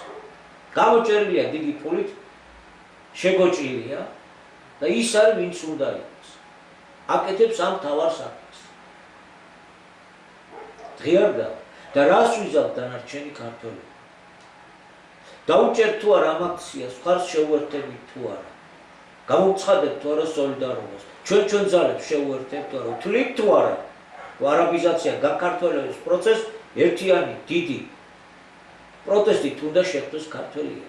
Speaker 2: გამოჭერილია დიდი ფულით, შეგოჭრილია და ის არის ვინც უნდა იყოს. აკეთებს ამ თავარ საქმეს. დღე არ გავა და რას ვიზავთ დანარჩენი ქართველები? დაუჭერთ თუ არა ამ აქციას, მხარს შეუერთებით თუ არა. გამოვცხადებთ თუ არა სოლიდარობას. ჩვენ ძალებს შეუერთებთ თუ არა, თვლით თუ არა. არაბიზაცია გაქართველების პროცესს ერთიანი დიდი პროტესტით უნდა შეხვდეს ქართველია.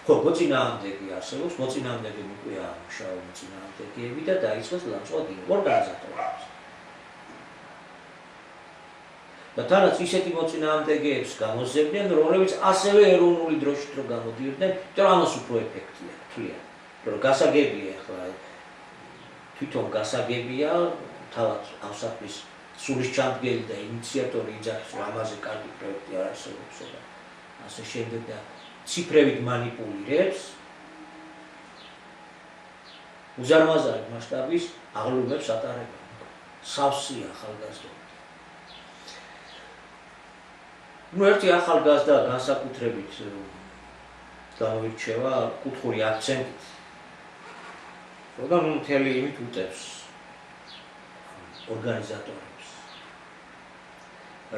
Speaker 2: ხო, მოწინააღმდეგე არსებობს, მოწინააღმდეგე უკვე ამუშავა მოწინააღმდეგეები და დაიწყეს ლამწვადი ორგანიზატორებს. და თანაც ისეთი მოწინააღმდეგეებს გამოზებდნენ, რომლებიც ასევე ეროვნული დროშით რო გამოდიოდნენ, იმიტომ ამას უფრო ეფექტია, თვლიან. რომ გასაგებია ახლა თვითონ გასაგებია თავად ამ საქმის სულისჩამდგელი და ინიციატორი იძახის, რომ ამაზე კარგი პროექტი არ არსებობს და ასე შემდეგ და ციფრებით მანიპულირებს უზარმაზარი მასშტაბის აღლუმებს ატარებენ. სავსეა ახალგაზრდა. ერთი ახალგაზრდა განსაკუთრებით გამოირჩევა კუთხური აქცენტით. რადგან მთელი იმით უტევს ორგანიზატორებს.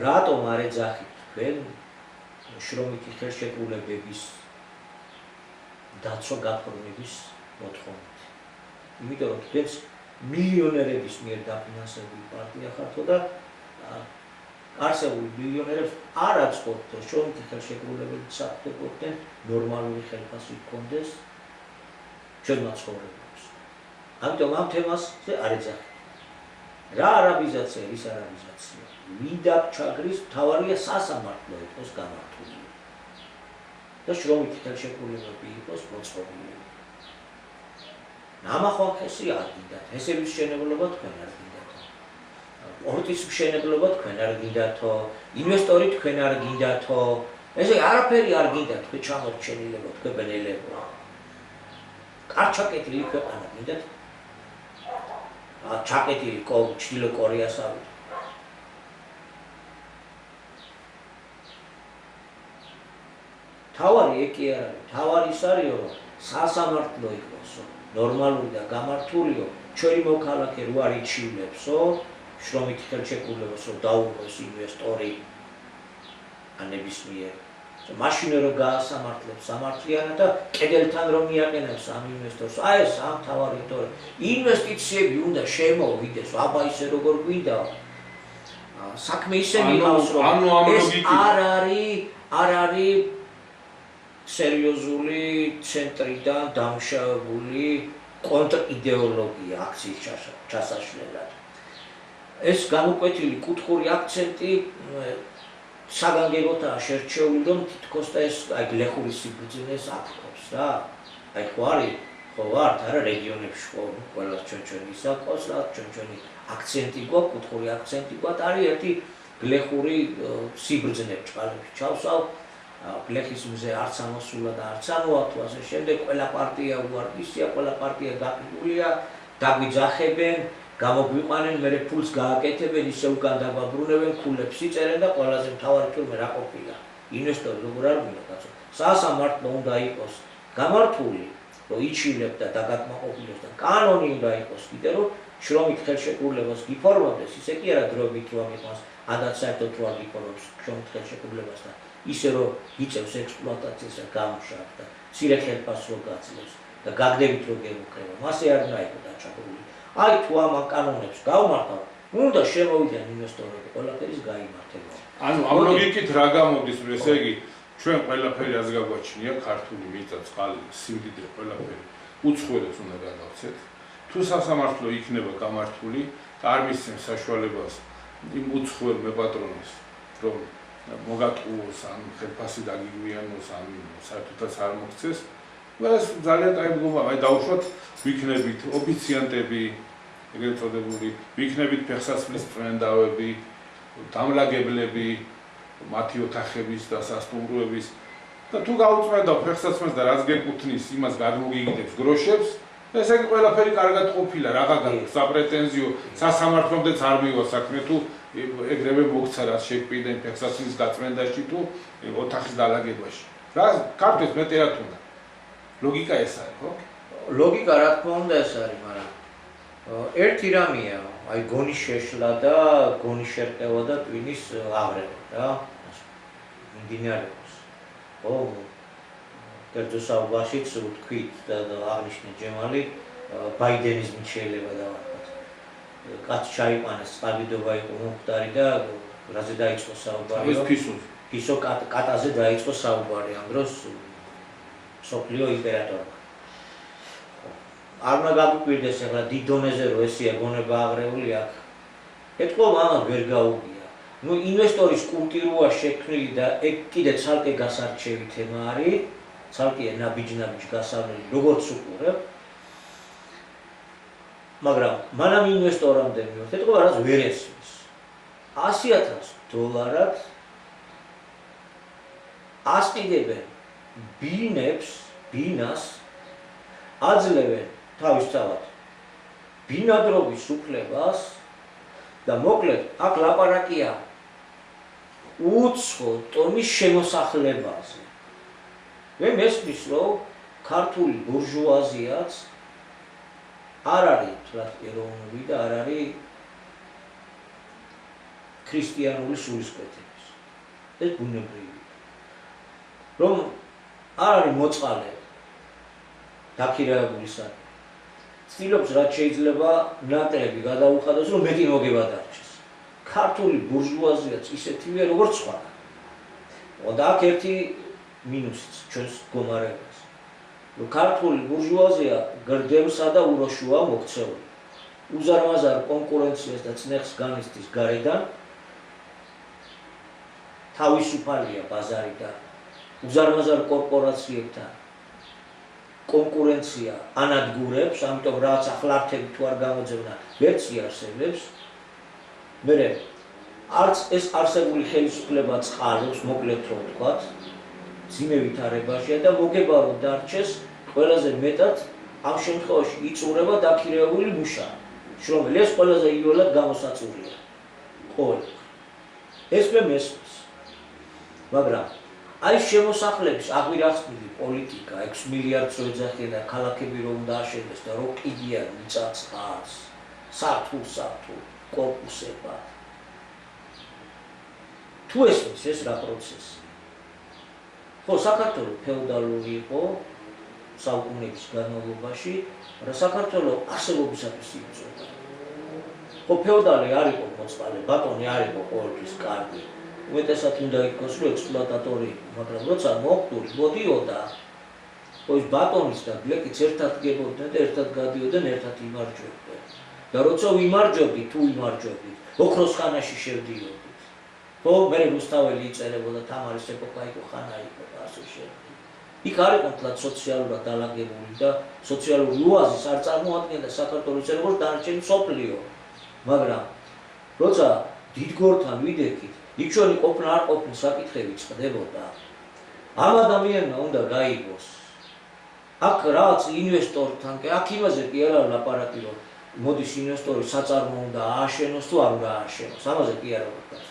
Speaker 2: რატომ არ ეძახით თქვენ შრომითი ხელშეკრულებების დაცვა გაფორმების მოთხოვნით? იმიტომ რომ თქვენს მილიონერების მიერ დაფინანსებული პარტია ხართო და არსებული მილიონერებს არ აწყობთ, რომ შრომითი ხელშეკრულებებით საფრთხებოდნენ ნორმალური ხელფასი ჰქონდეს ჩვენმა ცხოვრებებს. ამიტომ ამ თემაზე არ ეძახით. რა არაბიზაცია, ის არაბიზაცია. ვინდა ჩაგრის თავარია სასამართლო იყოს გამართული. და შრომითი ხელშეკრულებები იყოს მოწყობილი. ნამახვახესი არ გინდათ, ესების მშენებლობა თქვენ არ გინდათ. პორტის მშენებლობა თქვენ არ გინდათო, ინვესტორი თქვენ არ გინდათო. ესე არაფერი არ გინდათ, თქვენ ჩამორჩენილებო, თქვენ ბენელებო. კარჩაკეტილი ქვეყანა გინდათ. ჩაკეტილი ჩრდილო კორეასავით. თავარი ეკი არ არის, თავარი ის არის, რომ სასამართლო იყოსო, ნორმალური და გამართულიო, ჩვენი მოქალაქე რო არ იჩივლებსო, შრომითი ხელშეკრულებას რო დაუყოს ინვესტორი ანებისმიერ. მაშინ რო გაასამართლებს სამართლიანად და კედელთან რომ მიაყენებს ამ ინვესტორს, აი ეს ამ თავარი თორე ინვესტიციები უნდა შემოვიდეს, აბა ისე როგორ გვინდა. საქმე ისე მიყავს, რომ ეს არ არის სერიოზული ცენტრიდან დამუშავებული კონტრიდეოლოგია აქციის ჩასაშლელად. ეს გამოკვეთილი კუთხური აქცენტი საგანგებოდაა შერჩეული, რომ თითქოს და ეს აი გლეხური სიბრძნეს აფრთხობს რა. აი ხო არის, ხო ვართ არა რეგიონებში ხო ყველას ჩვენი საკოს რა ჩვენი აქცენტი გვაქვს, კუთხური აქცენტი გვაქვს, არის ერთი გლეხური სიბრძნე ჭყალებში ჩავსავ ბლეხის მზე არც ამოსულა და არც ამოართვა, ასე შემდეგ ყველა პარტია უარდისია, ყველა პარტია გაყიდულია, დაგვიძახებენ, გამოგვიყვანენ, მერე ფულს გააკეთებენ, ისე უკან დაგვაბრუნებენ, ქულებს იწერენ და ყველაზე მთავარი თურმე რა ყოფილა. ინვესტორი როგორ არ მინდა კაცო. სასამართლო უნდა იყოს გამართული, რომ იჩილებდა და დაგაკმაყოფილოს და კანონი უნდა იყოს კიდე რომ შრომით ხელშეკრულებას გიფორმებდეს, ისე კი არა დროებით რო ამიყავს, ადათ საერთოდ რო აგიფორმებს შრომით ხელშეკრულებას და ისე რომ იწევს ექსპლუატაციას და გამუშავებს და მცირე ხელფასს რო გაძლევს და გაგდებით რო გემუქრება, მასე არ უნდა იყოს დაჭაბრული. აი თუ ამ კანონებს გავმართავ, უნდა შემოვიდნენ ინვესტორები, ყველაფერის გაიმართება.
Speaker 1: ანუ ამ ლოგიკით რა გამოდის, ესე იგი ჩვენ ყველაფერი ასე გაგვაჩნია, ქართული მიწა, წყალი, სიმდიდრე, ყველაფერი უცხოელებს უნდა გადავცეთ. თუ სასამართლო იქნება გამართული, არ მისცემს საშუალებას იმ უცხოელ მეპატრონეს, რომ მოგატყუოს, ან ხელფასი დაგიგვიანოს, ან საერთოდაც არ მოგცეს. ეს ძალიან კაი მდგომა, აი დავუშვათ, ვიქნებით ოფიციანტები, ეგრეთ წოდებული, ვიქნებით ფეხსაცმლის წმენდავები, დამლაგებლები, მათი ოთახების და სასტუმროების და თუ გაუწმენდა ფეხსაცმელს და რაც გეკუთვნის, იმას გადმოგიგდებს გროშებს, ესე იგი ყველაფერი კარგად ყოფილა, რაღა გაქვს საპრეტენზიო, სასამართლომდეც არ მივა საქმე თუ ეგრევე მოგცა რაც შეგვიდა იმ ფეხსაცმლის გაწმენდაში თუ ოთახის დალაგებაში. რა ქართულს მეტი რა თუნდა. ლოგიკა ეს არის, ხო?
Speaker 2: ლოგიკა რა თქმა უნდა ეს არის, მაგრამ ერთი რამეა, აი გონის შეშლა და გონის შერყევა და ტვინის აღრევა რა. მიმდინარეობს. ხო? კერძო საუბარშიც ვთქვით და აღნიშნეთ ჯემალი ბაიდენის მით შეიძლება დავარქვათ. კაცი ჩაიყვანეს, წყალდიდობა იყო მომხდარი და რაზე დაიწყო საუბარი? ფისო კატაზე დაიწყო საუბარი ამ დროს მსოფლიო იმპერატორმა. არ უნდა გაგვიკვირდეს ახლა დიდ დონეზე რომ ესეა გონება აღრეული აქ. ეთქობა ამან ვერ გაუგია. ნუ ინვესტორის კულტურა შექმნილი და ეგ კიდე ცალკე გასარჩევი თემა არის. ცალკე ნაბიჯ გასავლელი როგორც უყურებ. მაგრამ მანამ ინვესტორამდე მივხვდეთ, ეთქობა რაც ვერ ესმის. $100,000 ასყიდებენ ბინას აძლევენ თავისთავად ბინადრობის უფლებას და მოკლედ აქ ლაპარაკია უცხო ტომის შემოსახლებაზე. მე მესმის რომ ქართული ბურჟუაზიაც არ არის თლათ ეროვნული და არ არის ქრისტიანული სულისკვეთების. ეს ბუნებრივია. რომ არ არის მოწყალე დაქირავებული საქმე. ცდილობს რაც შეიძლება ნაკლები გადაუხადოს რომ მეტი მოგება დარჩეს. ქართული ბურჟუაზიაც ისეთივეა როგორც სხვა. და აქ ერთი მინუსიც ჩვენს მდგომარეობას. რომ ქართული ბურჟუაზია გრდემსა და უროშუა მოქცეული. უზარმაზარ კონკურენციას და წნეხს განიცდის გარედან. თავისუფალია ბაზარი და უზარმაზარ კორპორაციებთან კონკურენცია ანადგურებს, ამიტომ რაც ახლა თუ არ გამოძევნა, ვერც იარსებებს. მერე არც ეს არსებული ხელისუფლება წყალობს, მოკლედ რომ ვთქვათ, ძიმე ვითარებაშია და მოგება რომ დარჩეს ყველაზე მეტად ამ შემთხვევაში იწურება დაქირავებული მუშა, რომელიც ყველაზე იოლად გამოსაწურია. ყოველ ეს მე მესმის. მაგრამ აი შემოსახლების აღვირახსნილი პოლიტიკა 6 მილიარდს ეძახიან და ქალაქები რომ უნდა აშენდეს და რო კიდიან მიწა-წყალს, სართულს კორპუსებად. თუ ესმის ეს რა პროცესი? ხო, საქართველო ფეოდალური იყო საუკუნეების განმავლობაში, მაგრამ საქართველო არსებობისათვის იბრძოდა. ხო, ფეოდალი არ იყო მოწყალე, ბატონი არ იყო ყოველთვის კარგი. უმეტესად უნდა იყოს რომ ექსპლუატატორი იყო, მაგრამ როცა მოხდური მოდიოდა, ის ბატონის და ბლეკიც ერთად გებოდნენ და ერთად გადიოდნენ, ერთად იმარჯვებდნენ. და როცა ვიმარჯვებდით, თუ იმარჯვებდით, ოქროს ხანაში შევდიოდით. ხო, მე რუსთაველი იწერებოდა, თამარის ეპოქა იყო, ხანა იყო და ასე შემდეგ. იქ არ იყო თლად სოციალურად დალაგებული და სოციალური ოაზის არ წარმოადგენდა საქართველოს როგორც დანარჩენი მსოფლიო. მაგრამ როცა დიდგორთან ვიდექით, იქ ჩვენი ყოფნა არ ყოფნა საკითხები წყდებოდა. ამ ადამიანმა უნდა გაიგოს. აქ რაც ინვესტორთან, აქ იმაზე კი არა ლაპარაკი, რომ მოდის ინვესტორი საწარმო უნდა ააშენოს თუ არ უნდა ააშენოს, ამაზე კი არა ვთქვათ.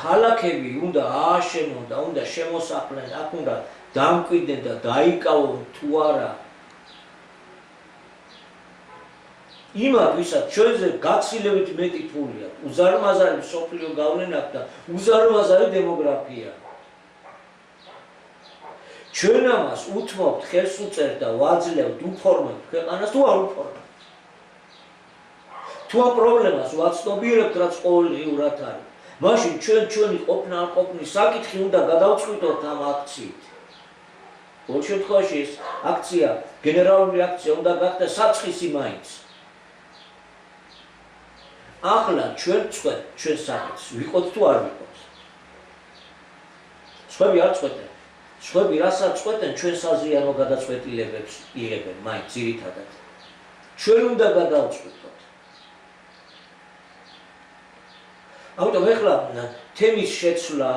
Speaker 2: ქალაქები უნდა ააშენონ და უნდა შემოსახლენ, აქ უნდა დამკვიდრდნენ და დაიკავონ თუ არა. იმათვისაც ჩვენზე გაცილებით მეტი ფული აქვს, უზარმაზარი სოფლიო გავლენა აქვს და უზარმაზარი დემოგრაფია. ჩვენ ამას უთმობთ, ხელს უწერთ და ვაძლევთ, უფორმებთ ქვეყანას თუ არ უფორმებთ. თუ ამ პრობლემას ვაცნობიერებთ, რაც ყოველდღიურად არის, მაშინ ჩვენი ყოფნა არ ყოფნის საკითხი უნდა გადავწყვიტოთ ამ აქციით. ყოველ შემთხვევაში ეს აქცია, გენერალური აქცია უნდა გახდეს საწყისი მაინც. ახლა ჩვენ წვეთ, ჩვენ საკითხს ვიყოთ თუ არ ვიყოთ. სხვები არ წვეთენ. სხვები რასაც წვეთენ, ჩვენ საზიანო გადაწყვეტილებებს იღებენ, მაინც ძირითადად. ჩვენ უნდა გადავწყვიტოთ. ამიტომ ეხლა თემის შეცვლა,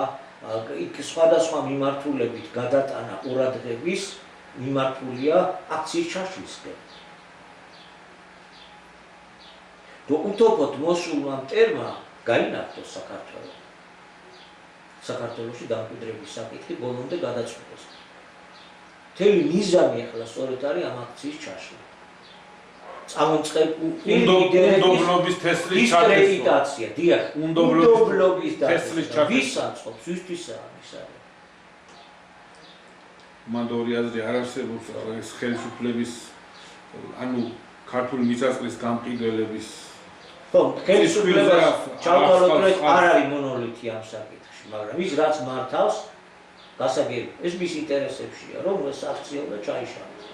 Speaker 2: იქ სხვადასხვა მიმართულებით გადატანა ყურადღების მიმართულია აქციის ჩაშლისკენ. რომ უთოფოთ მოსულმა მტერმა გაინახოს საქართველოს. საქართველოში დამკვიდრების საკითხი ბოლომდე გადაწყვეტოს. მთელი მიზანი ახლა სწორედ არის ამ აქციის ჩაშლა. წამოწყებული
Speaker 1: უნდობლობის თესლის
Speaker 2: დისკრედიტაცია, დიახ, უნდობლობის
Speaker 1: თესლის ჩაშლა.
Speaker 2: ვის აწყობს, ვისთვისაა ის არის.
Speaker 1: მანდორი აზრი არ არსებობს ეს ხელისუფლების ანუ ქართული მიწა-წყლის გამყიდველების
Speaker 2: ხო, ხელისუფლებას ჩავთვალოთ, რომ არ არის მონოლითი ამ საკითხში, მაგრამ ის რაც მართავს, გასაგები, ეს მის ინტერესებშია, რომ ეს აქცია უნდა ჩაიშალოს.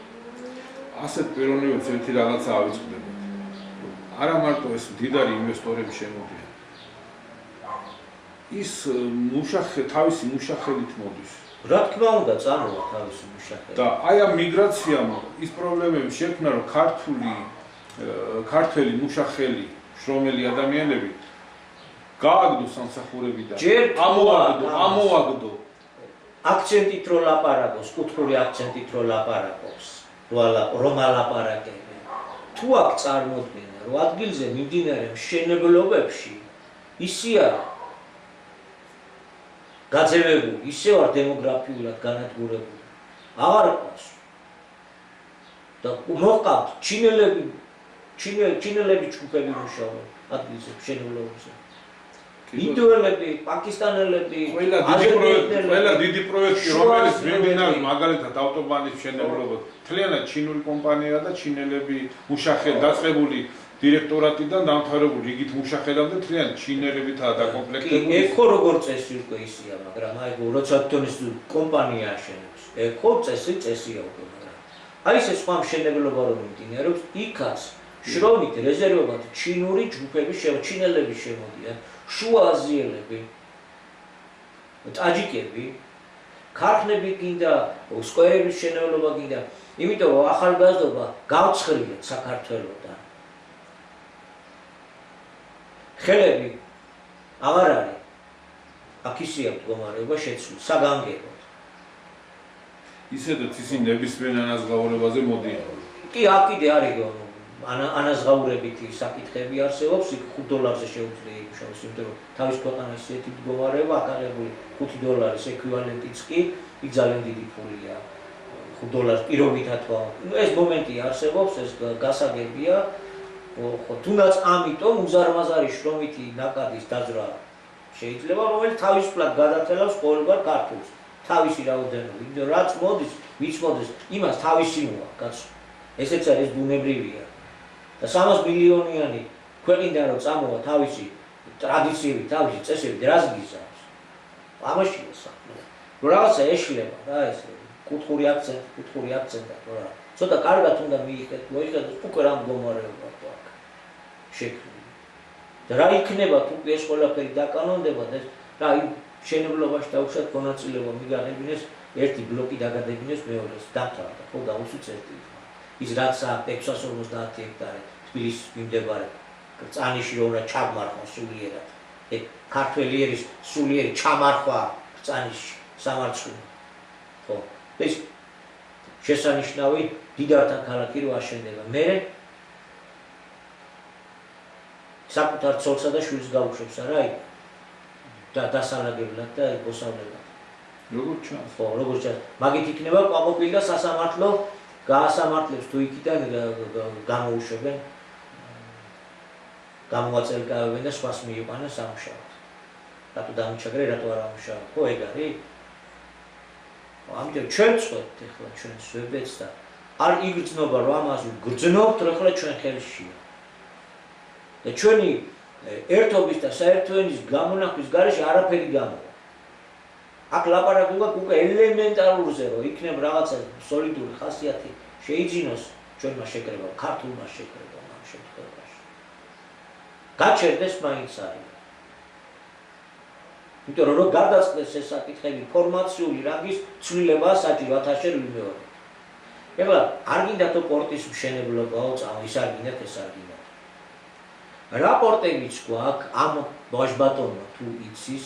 Speaker 1: ასეთ პიროვნებებს ერთი რაღაცა ავიწყდებათ. არა მარტო ეს მდიდარი ინვესტორები შემოდიან. ის თავისი მუშახელით მოდის.
Speaker 2: რა თქმა უნდა, წამოვა თავისი მუშახელი.
Speaker 1: და აი ამ მიგრაციამ ის პრობლემები შექმნა, რომ ქართველი მუშახელი შრომელი ადამიანები გააგდო სამსახურებიდან. ამოაგდო.
Speaker 2: აქცენტით რო ლაპარაკობს, კუთხური აქცენტით რო ლაპარაკობს, რომ ალაპარაკებენ. თუ აქ წარმოდგენა, რომ ადგილზე მიმდინარე მშენებლობებში ისია გაძევებული, ისე ვარ დემოგრაფიულად განადგურებული. აღარ ყავს. და მოყავთ ჩინელები ჯგუფები მუშაობენ ადგილზე მშენებლობებზე. ინდოელები, პაკისტანელები,
Speaker 1: ყველა დიდი პროექტი, რომელიც მიმდინარეობს, მაგალითად ავტობანის მშენებლობა, მთლიანად ჩინური კომპანია და ჩინელები მუშახელი დაწყებული დირექტორატიდან დამთავრებული რიგით მუშახელამდე მთლიანად ჩინელებითაა დაკომპლექტებული.
Speaker 2: ეკო როგორ წესი უკვე ისია, მაგრამ აი როცა თვითონის კომპანია აშენებს, ეკო წესია უკვე, მაგრამ აი ეს სხვა მშენებლობა რომ მიმდინარეობს, იქაც შრომით რეზერვებად ჩინური ჯგუფები ჩინელები შემოდიან, შუა აზიელები, ტაჯიკები, ქარხნები გინდა, სკვერების მშენებლობა გინდა, იმიტომ რომ ახალგაზრდობა გავცხრიათ საქართველოდან. ხელები აღარ არის. აქ ისია მდგომარეობა შეცვლილი, საგანგებოდ.
Speaker 1: ისედაც ისინი ნებისმიერ ანაზღაურებაზე მოდიან.
Speaker 2: კი, აქ კიდე არის ანაზღაურებითი საკითხები არსებობს, იქ $5 შეუძლია იმუშაოს, იმიტომ რომ თავის ქვეყანაში ისეთი მდგომარეობა აკალებული $5 ეკვივალენტიც კი, იქ ძალიან დიდი ფულია. $5 პირობითად თქვა. ეს მომენტი არსებობს, ეს გასაგებია. თუნდაც ამიტომ უზარმაზარი შრომითი ნაკადის დაძრა შეიძლება, რომელიც თავისუფლად გადათელავს ყოველგვარ ქართულს. თავისი რაოდენობით, იმიტომ რაც მოდის, ვიც მოდის, იმას თავისი მოაქვს, კაცო. ესეც არის ბუნებრივია. და 300 მილიონიანი ქვეყნიდან რომ წამოვა თავისი ტრადიციები, თავისი წესები, რას გიზავს? ამაშია საქმე. რომ რაღაცა ეშლება, რა ეს კუთხური აქცენტა, რა. ცოტა კარგად უნდა მოიხედოს, უკვე რა მდგომარეობა აქვს შექმნილი. და რა იქნება თუ ეს ყველაფერი დაკანონდება და რა მშენებლობაში დაუშვათ მონაწილეობა მიგანებინეს, ერთი ბლოკი დაგადებინეს მეორეს, დამთავრდა, ხო დაუსვით ერთი. ის რაც 650 ჰექტარი თბილისის მიმდებარე წანიში რომ უნდა ჩამარხოს სულიერად. ქართველი ერის სულიერი ჩამარხვა წანიში. სამარცხვინო. ხო. ეს შესანიშნავი დიდართა ქალაქი რო აშენდება. მე საკუთარ ცოლსა და შვილს გაუშვებს არა იქ და დასალაგებლად და მოსავლელად.
Speaker 1: როგორც ჩანს.
Speaker 2: ხო, როგორც ჩანს. მაგით იქნება ყოფილი და სასამართლო გაასამართლებს თუ იქიდან გამოუშვებენ გამოაწელკავებენ და სხვას მიიყვანენ სამუშაოდ. რატო დამჩაგრე, რატო არ ამუშავე? ხო, ეგ არის. ამიტომ ჩვენ წვეთ ახლა ჩვენ სვებეთს და არ იგრძნობა რომ ამას გრძნობთ, რომ ახლა ჩვენ ხელშია. და ჩვენი ერთობის და საერთო ენის გამონახვის გარეშე არაფერი გამოვა. აქ ლაპარაკი გვაქვს უკვე ელემენტარულზე, რომ იქნებ რაღაცა სოლიდური ხასიათი შეიძინოს ჩვენმა შეკრებამ, ქართულმა შეკრებამ ამ შემთხვევაში. გაჩერდეს მაინც არის. იმიტომ რომ გადაწყდეს ეს საკითხები ფორმაციული რანგის ცვლილებაა საჭირო 1000-ში ვიმეორებ. ეხლა არ გინდა თუ პორტის მშენებლობაო, ის არ გინდათ, ეს არ გინდათ. რაპორტებიც გვაქვს ამ ბაშბატონმა თუ იცის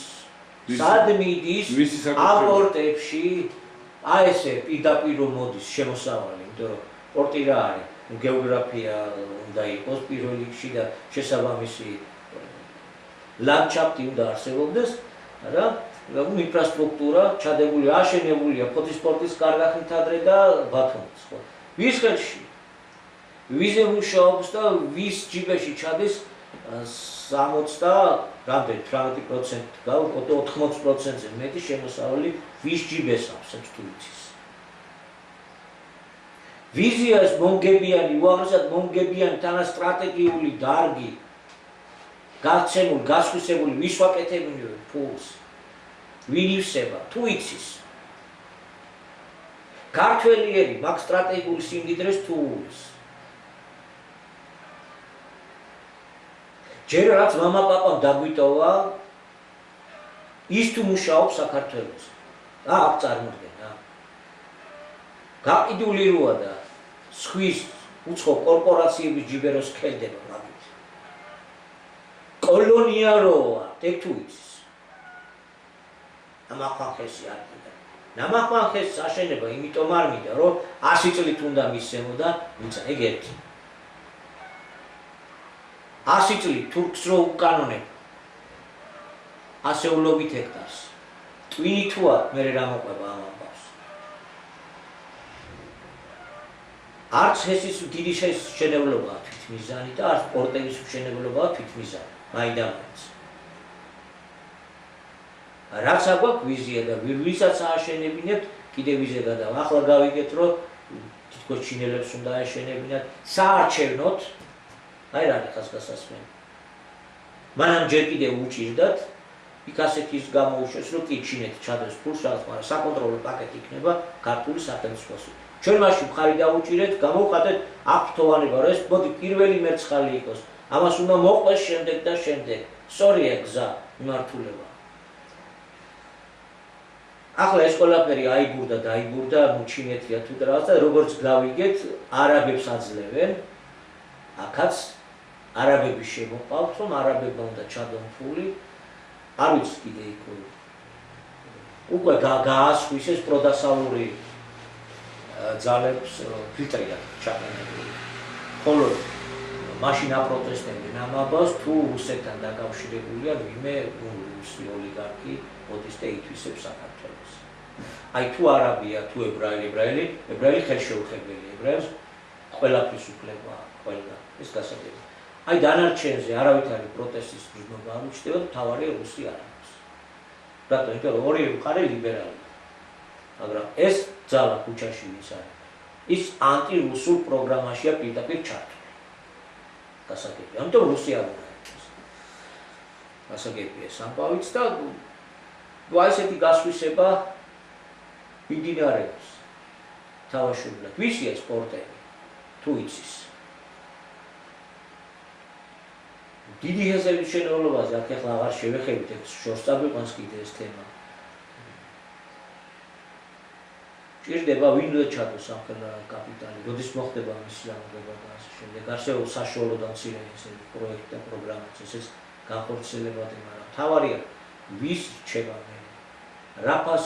Speaker 2: სად მიდის აპორტებში აი ესე პირდაპირ მოდის შემოსავალი, იმიტომ რომ პორტი რა არის? გეოგრაფია უნდა იყოს პირველ რიგში და შესაბამისი ლანდშაფტი უნდა არსებობდეს, რა? ინფრასტრუქტურა ჩადებული, აშენებულია ფოთის კარგახით ადრე და ბათუმის, ხო? ვის ხელში? ვიზე მუშაობს და ვის ჯიბეში ჩადის 18% გაუ 80%-ზე მეტი შემოსავალი ვის ჯიბეს აქვს, თუ იცის. ვიზიას მომგებიანი, უაღრესად მომგებიანი თანასტრატეგიული დარგი გაცემული, გასხვისებული, ვის ვაკეთებინო ფულს, ვინ ივსება, თუ იცის. ქართველიერი მაგ სტრატეგიული სიმდიდრეს თუ უვლის. ჯერ რაც მამა პაპამ დაგვიტოვა, ის თუ მუშაობს საქართველოს. აქ წარმოდგენა. გაყიდული როა და სხვის უცხო კორპორაციების ჯიბეროს ქელდება მაგით. კოლონია როა, ეგ თუ იცის. ნამახვანხესი არ გინდა. ნამახვანხეს აშენება იმიტომ არ მინდა, რომ 100 წლით უნდა მისცემოდა, ვინცა ეგ ერთი. 100 წლით თურქს რო უკანონებ ასეულობით ჰექტარს. ტვინი თუ არ მე რა მოყვება ამ ამბავს. არც ესის დიდი შენებლობაა თვითმიზანი და არც პორტების შენებლობაა თვითმიზანი. მაინდამაინც. რაც აგვაქვს ვიზია და ვისაც ააშენებინებთ, კიდე ვიზე გადავა. ახლა გავიგეთ, რომ თითქოს ჩინელებს უნდა ააშენებინათ საარჩევნოდ. აი რა ხას გასასმენ. მანამ ჯერ კიდე უჭირდათ იქ ასეთის გამოუშვეს, რომ კი ჩინეთი ჩადეს ფულს, მაგრამ საკონტროლო პაკეტი იქნება ქართული სახელმწიფოს. ჩვენ მაშინ მხარი დაუჭირეთ, გამოვხატეთ აქტოვანება, რომ ეს მოდი პირველი მერცხალი იყოს. ამას უნდა მოყვეს შემდეგ და შემდეგ. სწორია გზა, მიმართულება. ახლა ეს ყველაფერი აიგურდა და აიგურდა, ნუ ჩინეთია თუ რაღაც და როგორც გავიგეთ, არაბებს აძლევენ. აქაც არაბები შემოყავთ, რომ არაბებმა უნდა ჩადონ ფული. არ ვიცი კიდე იქ უკვე გაასხვის ეს პროდასალური ძალებს ფილტრია ჩაყენებული. ხოლო მაშინ აპროტესტებდნენ ამ ამბავს, თუ რუსეთთან დაკავშირებულია ვინმე რუსი ოლიგარქი მოდის და ითვისებს საქართველოს. აი თუ არაბია, თუ ებრაელი ხელშეუხებელი, ებრაელს ყველაფრის უფლება ყველა ეს გასაგებია. აი დანარჩენზე არავითარი პროტესტის გრძნობა არ უჩნდება და თავარია რუსი არ არის. რატო? იმიტომ რომ ორივე მხარე ლიბერალია. მაგრამ ეს ძალა ქუჩაში ვის არის? ის ანტირუსულ პროგრამაშია პირდაპირ ჩართული. გასაგებია. ამიტომ რუსია უნდა იყოს. გასაგებია სამბავიც და ესეთი გასხვისება მიმდინარეობს თავაშობილად. ვისია სპორტები? თუ იცის? დიდი ჰეზების შენებლობაზე აქ ახლა აღარ შევეხებით, ეს შორს წაგვიყვანს კიდე ეს თემა. ჭირდება ვინ უნდა ჩადოს ამ კაპიტალი, როდის მოხდება მისი ამოღება და ასე შემდეგ. არსებობს საშუალო და მცირე ესეთი პროექტი და პროგრამაც, ეს განხორციელებადი, მაგრამ თავარია ვის რჩება მე. რაფას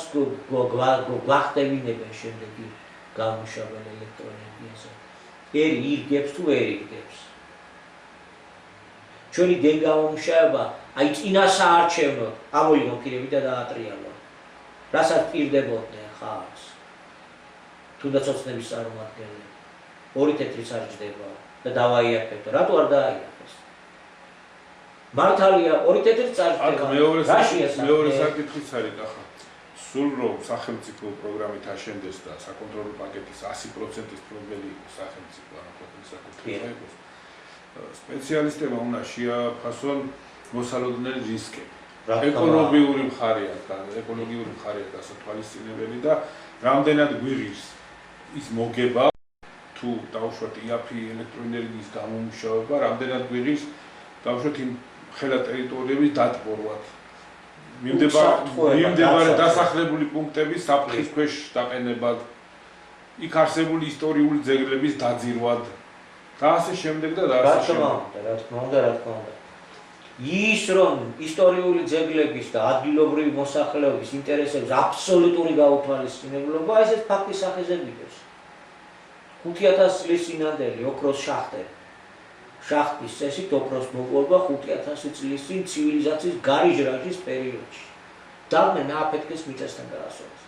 Speaker 2: გვახტევინებენ შემდეგი გამომშობელ ელექტროენერგიაზე. ერი ირგებს თუ ვერ ირგებს. ჩვენი გენგამომუშავება აი წინასაარჩევნოდ ამოიღო პირები და დაატრიალო. რასაც პირდებოდნენ ხალხს. თუნდაც ოცნების წარმომადგენლები. ორი თეთრი სარჯდება და დავაიარებთ. რატო არ დააიარეს? მართალია ორი თეთრი სარჯდება.
Speaker 1: მეორე საკითხიც არის ახლა. სულ რომ სახელმწიფო პროგრამით აშენდეს და საკონტროლო პაკეტის 100%-ის პრობლემი იყოს სახელმწიფო ანაყოფის საკუთრებას. სპეციალისტებმა უნდა შეაფასონ მოსალოდნელი რისკები. ეკოლოგიური მხარეა გასათვალისწინებელი და რამდენად გვიღირს ის მოგება თუ დავუშვათ იაფი ელექტროენერგიის გამომუშავება, რამდენად გვიღირს დავუშვათ იმ ხელა ტერიტორიების დატბორვად. მიმდებარე დასახლებული პუნქტების საფრთხის ქვეშ დაყენებად, იქ არსებული ისტორიული ძეგლების დაძირვად და ასე შემდეგ და ასე შემდეგ.
Speaker 2: რა თქმა უნდა. ის რომ ისტორიული ძეგლების და ადგილობრივი მოსახლეობის ინტერესებს აბსოლუტური გაუთვალისწინებლობა, ესეც ფაქტის სახეზე გვიგებს. 5000 წლის წინანდელი ოქროს შახტის წესით ოქროს მოპოვება 5000 წლის წინ ცივილიზაციის გარიჟრაჟის პერიოდში. დავდნენ აფეთქეს მიწასთან გაასვენეს.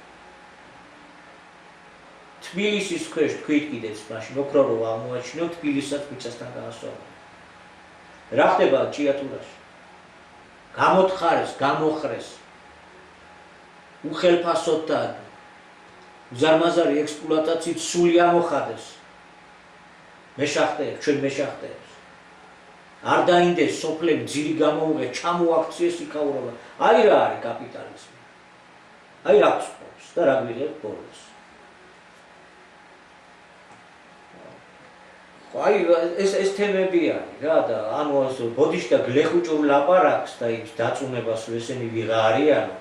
Speaker 2: თბილისის ქვეშ თქვით კიდეც მაშინ ოქრო რო აღმოაჩინო თბილისსაც მიწასთან გაასვენეს. რა ხდება ჭიათურაში? გამოთხარეს, გამოხრეს. უხელფასოდ და უზარმაზარი ექსპლუატაციით სული ამოხადეს. ჩვენ მეშახტეებს. არ დაინდეს სოფლები ძირი გამოუღეს, ჩამოაქციეს იქაურობა. აი რა არის კაპიტალიზმი. აი რა გსწრებს და რა გვიღებს ბოლოს. აი ეს თემები არის რა და ანუ ბოდიშთა გლეხუჭურ ლაპარაკს და ის დაწუნებას ესენი ვიღა არიანო.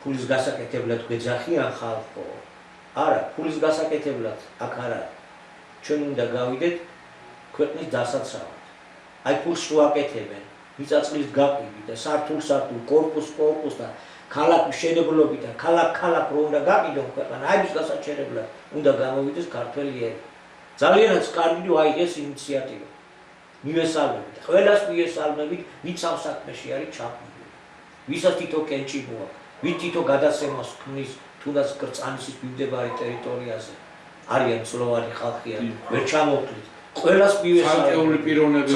Speaker 2: ფულის გასაკეთებლად გვეძახიან ხალხო. არა, ფულის გასაკეთებლად აქ არა. ჩვენ უნდა გავიდეთ ქვეყნის დასაცავად. აი ფულს შუაკეთებენ, მიწაწმის გაყიდვით და სართულ კორპუს და ქალაქის მშენებლობით და ქალაქ რო უნდა გაყიდონ ქვეყანა, აი ის გასაჩერებლად უნდა გამოვიდეს ქართველი ერი. ძალიანაც კარგი აიღეს ინიციატივა. მივესალმებით, ყველას მივესალმებით, ვინც ამ საქმეში არის ჩაბმული. ვისაც თითო კენჭი მოაქვს, ვინც თითო გადაცემას ქმნის თუნდაც კრწანისის მიმდებარე ტერიტორიაზე. არიან წლოვანი ხალხია, ვერ ჩამოვთვლით. ყველას მივესალმებით. ცალკეული პიროვნებები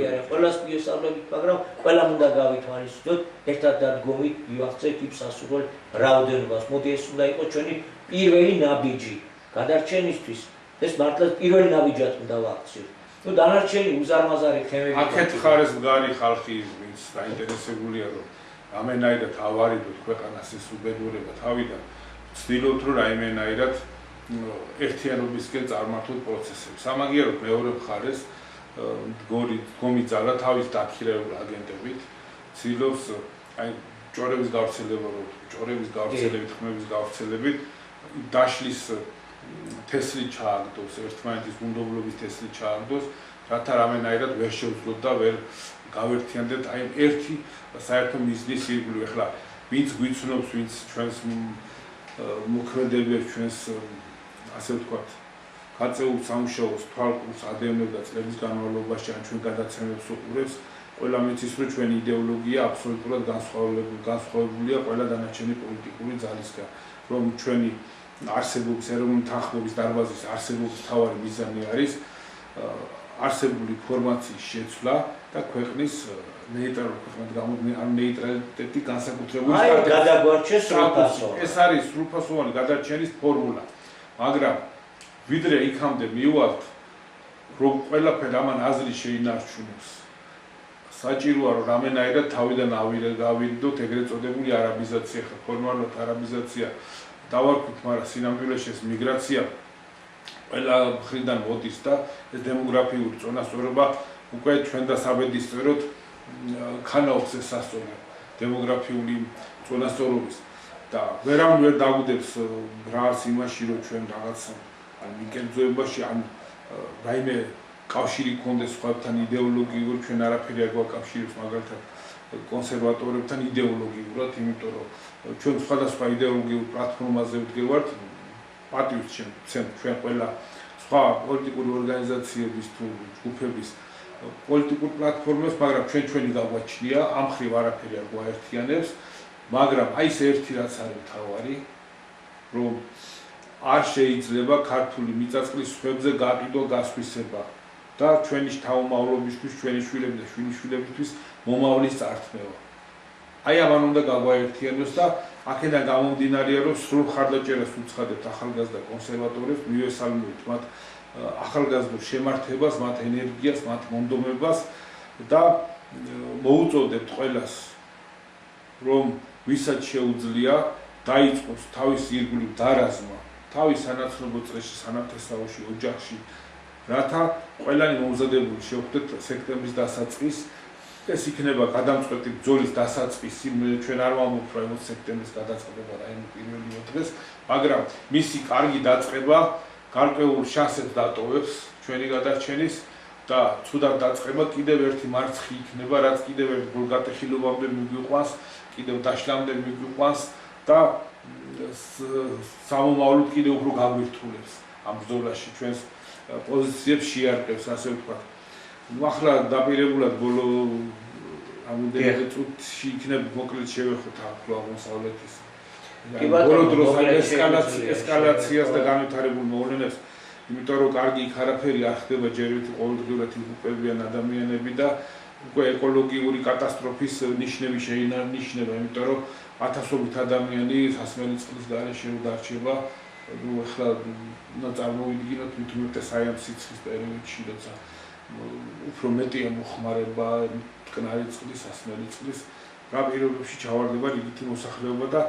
Speaker 2: არიან, ყველას მივესალმებით, მაგრამ ყველამ უნდა გავითვალისწინოთ, ერთად დადგომით მივახცეთ იმ სასურველ რაოდენობას. მოდი ეს უნდა იყოს ჩვენი პირველი ნაბიჯი გადარჩენისთვის. ეს მართლა პირველი ნაბიჯად უნდა ვაქციოთ. ნუ დანარჩენი უზარმაზარი თემები.
Speaker 1: აქეთ ხარეს მგარი ხალხი, ვინც დაინტერესებულია, რომ რამენაირად ავარიდოთ ქვეყანას ეს უბედურება თავიდან, ვცდილობთ, რომ რაიმენაირად ერთიანობისკენ წარმართოთ პროცესებს. სამაგიეროდ მეორე მხარეს დგომი ძალა თავის დაქირავებულ აგენტებით ცდილობს აი ჭორების გავრცელებით, ხმების გავრცელებით დაშლის თესლი ჩააგდოს, ერთმანეთის გუნდობლობის თესლი ჩააგდოს, რათა რამენაირად ვერ შევძლოთ და ვერ გავერთიანდეთ აი ერთი საერთო მიზნის ირგვლივ. ეხლა ვინც გვიცნობს, ვინც ჩვენს მოქმედებებს, ჩვენს ასე ვთქვათ, გაწეულ სამუშაოს თვალყურს ადევნებს და წლების განმავლობაში ან ჩვენ გადაცემებს უყურებს, ყველა მიცის, რომ ჩვენი იდეოლოგია აბსოლუტურად განსხვავებულია ყველა დანარჩენი პოლიტიკური ძალისგან, რომ ჩვენი არსებობის ეროვნული თანხმობის დარბაზის არსებობის მთავარი მიზანი არის არსებული ფორმაციის შეცვლა და ქვეყნის ნეიტრალური ქვეყნად გამოდნი ან ნეიტრალიტეტი განსაკუთრებული
Speaker 2: გადაგვარჩეს სრულფასოვანი.
Speaker 1: ეს არის სრულფასოვანი გადარჩენის ფორმულა. მაგრამ ვიდრე იქამდე მივვალთ, რომ ყველაფერი ამან აზრი შეინარჩუნოს. საჭიროა რომ რამენაირად თავიდან გავიდოთ ეგრეთ წოდებული არაბიზაცია, ფორმალურად არაბიზაცია დავარქვით, მაგრამ სინამდვილეში ეს მიგრაცია ყველა მხრიდან მოდის და ეს დემოგრაფიული წონასწორობა უკვე ჩვენ და საბედისწეროდ ქანაობს ეს სასწორება დემოგრაფიული წონასწორობის და ვერავინ ვერ დაგვიდებს რას იმაში, რომ ჩვენ რაღაც ან მიკერძოებაში ან რაიმე კავშირი გქონდეს სხვაებთან იდეოლოგიურ, ჩვენ არაფერი არ გვაკავშირებს, მაგალითად კონსერვატორებთან იდეოლოგიურად, იმიტომ რომ ჩვენ სხვადასხვა იდეოლოგიურ პლატფორმაზე ვდგევართ, პატივს ჩვენ ყველა სხვა პოლიტიკური ორგანიზაციების თუ ჯგუფების პოლიტიკურ პლატფორმებს, მაგრამ ჩვენი გაგვაჩნია, ამ ხრივ არაფერი არ გვაერთიანებს, მაგრამ აი ეს ერთი რაც არის მთავარი, რომ არ შეიძლება ქართული მიწა-წყლის სხვებზე გაყიდვა გასხვისება და ჩვენი შთამომავლობისთვის, ჩვენი შვილების და შვილიშვილებისთვის მომავლის წართმევა. აი ამან უნდა გაგვაერთიანოს და აქედან გამომდინარეა, რომ სრულ ხარდაჭერას უცხადებთ ახალგაზრდა კონსერვატორებს, მივესალმებით მათ ახალგაზრდულ შემართებას, მათ ენერგიას, მათ მონდომებას და მოუწოდებთ ყველას, რომ ვისაც შეუძლია დაიწყოს თავის ირგვლივ დარაზმა, თავის სანაცნობო წრეში, სანათესაოში, ოჯახში, რათა ყველანი მომზადებული შევხვდეთ სექტემბრის დასაწყის. ეს იქნება გადამწყვეტი ბრძოლის დასაწყისი, ჩვენ არ ვამბობთ, რომ 20 სექტემბრის გადაწყდება რაიმე პირველი დღეს, მაგრამ მისი კარგი დაწყება გარკვეულ შანსებს დატოვებს ჩვენი გადარჩენის და ცუდად დაწყება კიდევ ერთი მარცხი იქნება, რაც კიდევ ერთ გულგატეხილობამდე მიგვიყვანს, კიდევ დაშლამდე მიგვიყვანს და სამომავლოდ კიდევ უფრო გაგვირთულებს ამ ბრძოლაში ჩვენს პოზიციებს შეარყევს, ასე ვთქვათ. ახლა დაპირებულად ბოლო რამოდენიმე წუთში იქნება მოკლედ შევეხოთ ახლა აღმოსავლეთის ბოლო დროს ესკალაციას და განვითარებულ მოვლენებს, იმიტომ რომ კარგი იქ არაფერი არ ხდება, ჯერჯერობით ყოველდღიურად იღუპებიან ადამიანები და უკვე ეკოლოგიური კატასტროფის ნიშნები შეინიშნება, იმიტომ რომ ათასობით ადამიანი სასმელი წყლის გარეშე დარჩება. ახლა უნდა წარმოვიდგინოთ მithumetes საერთო სიცხის პერიოდში, როცა უფრო მეტია მოხმარება მტკნარი წყლის, სასმელი წყლის, რა პირობებში ჩავარდება რიგითი მოსახლეობა და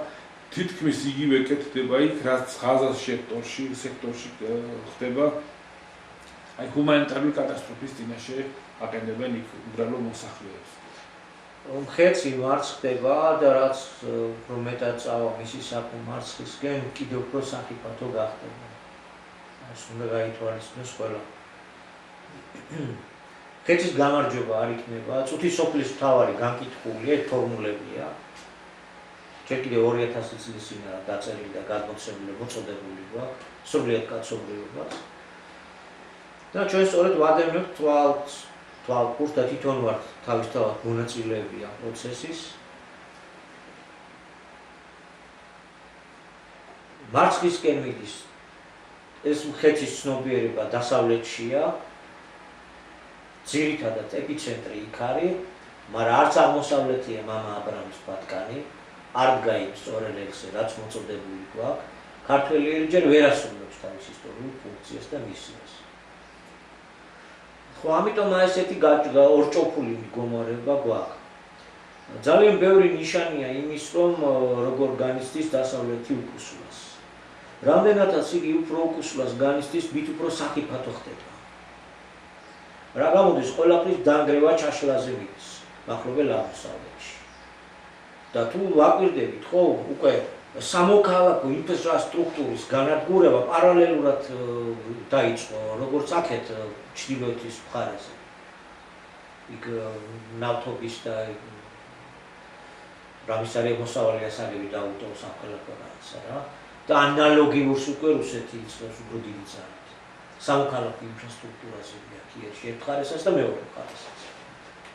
Speaker 1: თითქმის იგივე კეთდება იქ, რაც ღაზას სექტორში ხდება. აი ჰუმანიტარული კატასტროფის წინაშე აყენებენ იქ უბრალო მოსახლეებს.
Speaker 2: ხეცი მარცხდება და რაც უფრო მეტად წავა მისი საქმე მარცხისკენ, კიდევ უფრო საფრთხო გახდება. ეს უნდა გაითვალისწინოს ყველა. ხეცის გამარჯვება არ იქნება, წუთი სოფლის მთავარი განკითხულია, ფორმულებია. ჩვენ კიდევ 2000 წლის წინ დაწერილი და გადმოცემული მოწოდებული გვაქვს სრულიად კაცობრიობას. და ჩვენ სწორედ ვადევნებთ თვალყურს და თვითონ ვართ თავისთავად მონაწილეები ამ პროცესის. მარცხისკენ მიდის ეს ხეცის ცნობიერება დასავლეთშია, ძირითადად ეპიცენტრი იქ არის, მაგრამ არც აღმოსავლეთია მამა აბრამის ბატკანი, არ დგაიმს სწორედ ეგზე, რაც მოწოდებული გვაქვს. ქართველი ჯერ ვერ ასრულებს თავის ისტორიულ ფუნქციას და მისიას. ხო, ამიტომ ესეთი ორჭოფული მდგომარეობა გვაქვს. ძალიან ბევრი ნიშანია იმის, რომ როგორ განიცდის დასავლეთი უკუსლას. რამდენადაც იგი უფრო უკუსლას განიცდის, მით უფრო საფრთხო ხდება. რა გამოდის ყველაფრის დანგრევა ჩაშლაზე მიდის მახლობელ აღმოსავლეთში. და თუ ვაკვირდებით, ხო, უკვე სამოქალაქო ინფრასტრუქტურის განადგურება პარალელურად დაიწყო, როგორც აქეთ ჩრდილოეთის მხარეზე. იქ ნავთობის და რამის არის მოსავალი ასაგები დაუტოვოს სამოქალაქო რაღაცა რა. და ანალოგიურს უკვე რუსეთი იწევს უფრო დიდი ძალით. სამოქალაქო ინფრასტრუქტურაზე აქ ერთ მხარესაც და მეორე მხარესაც.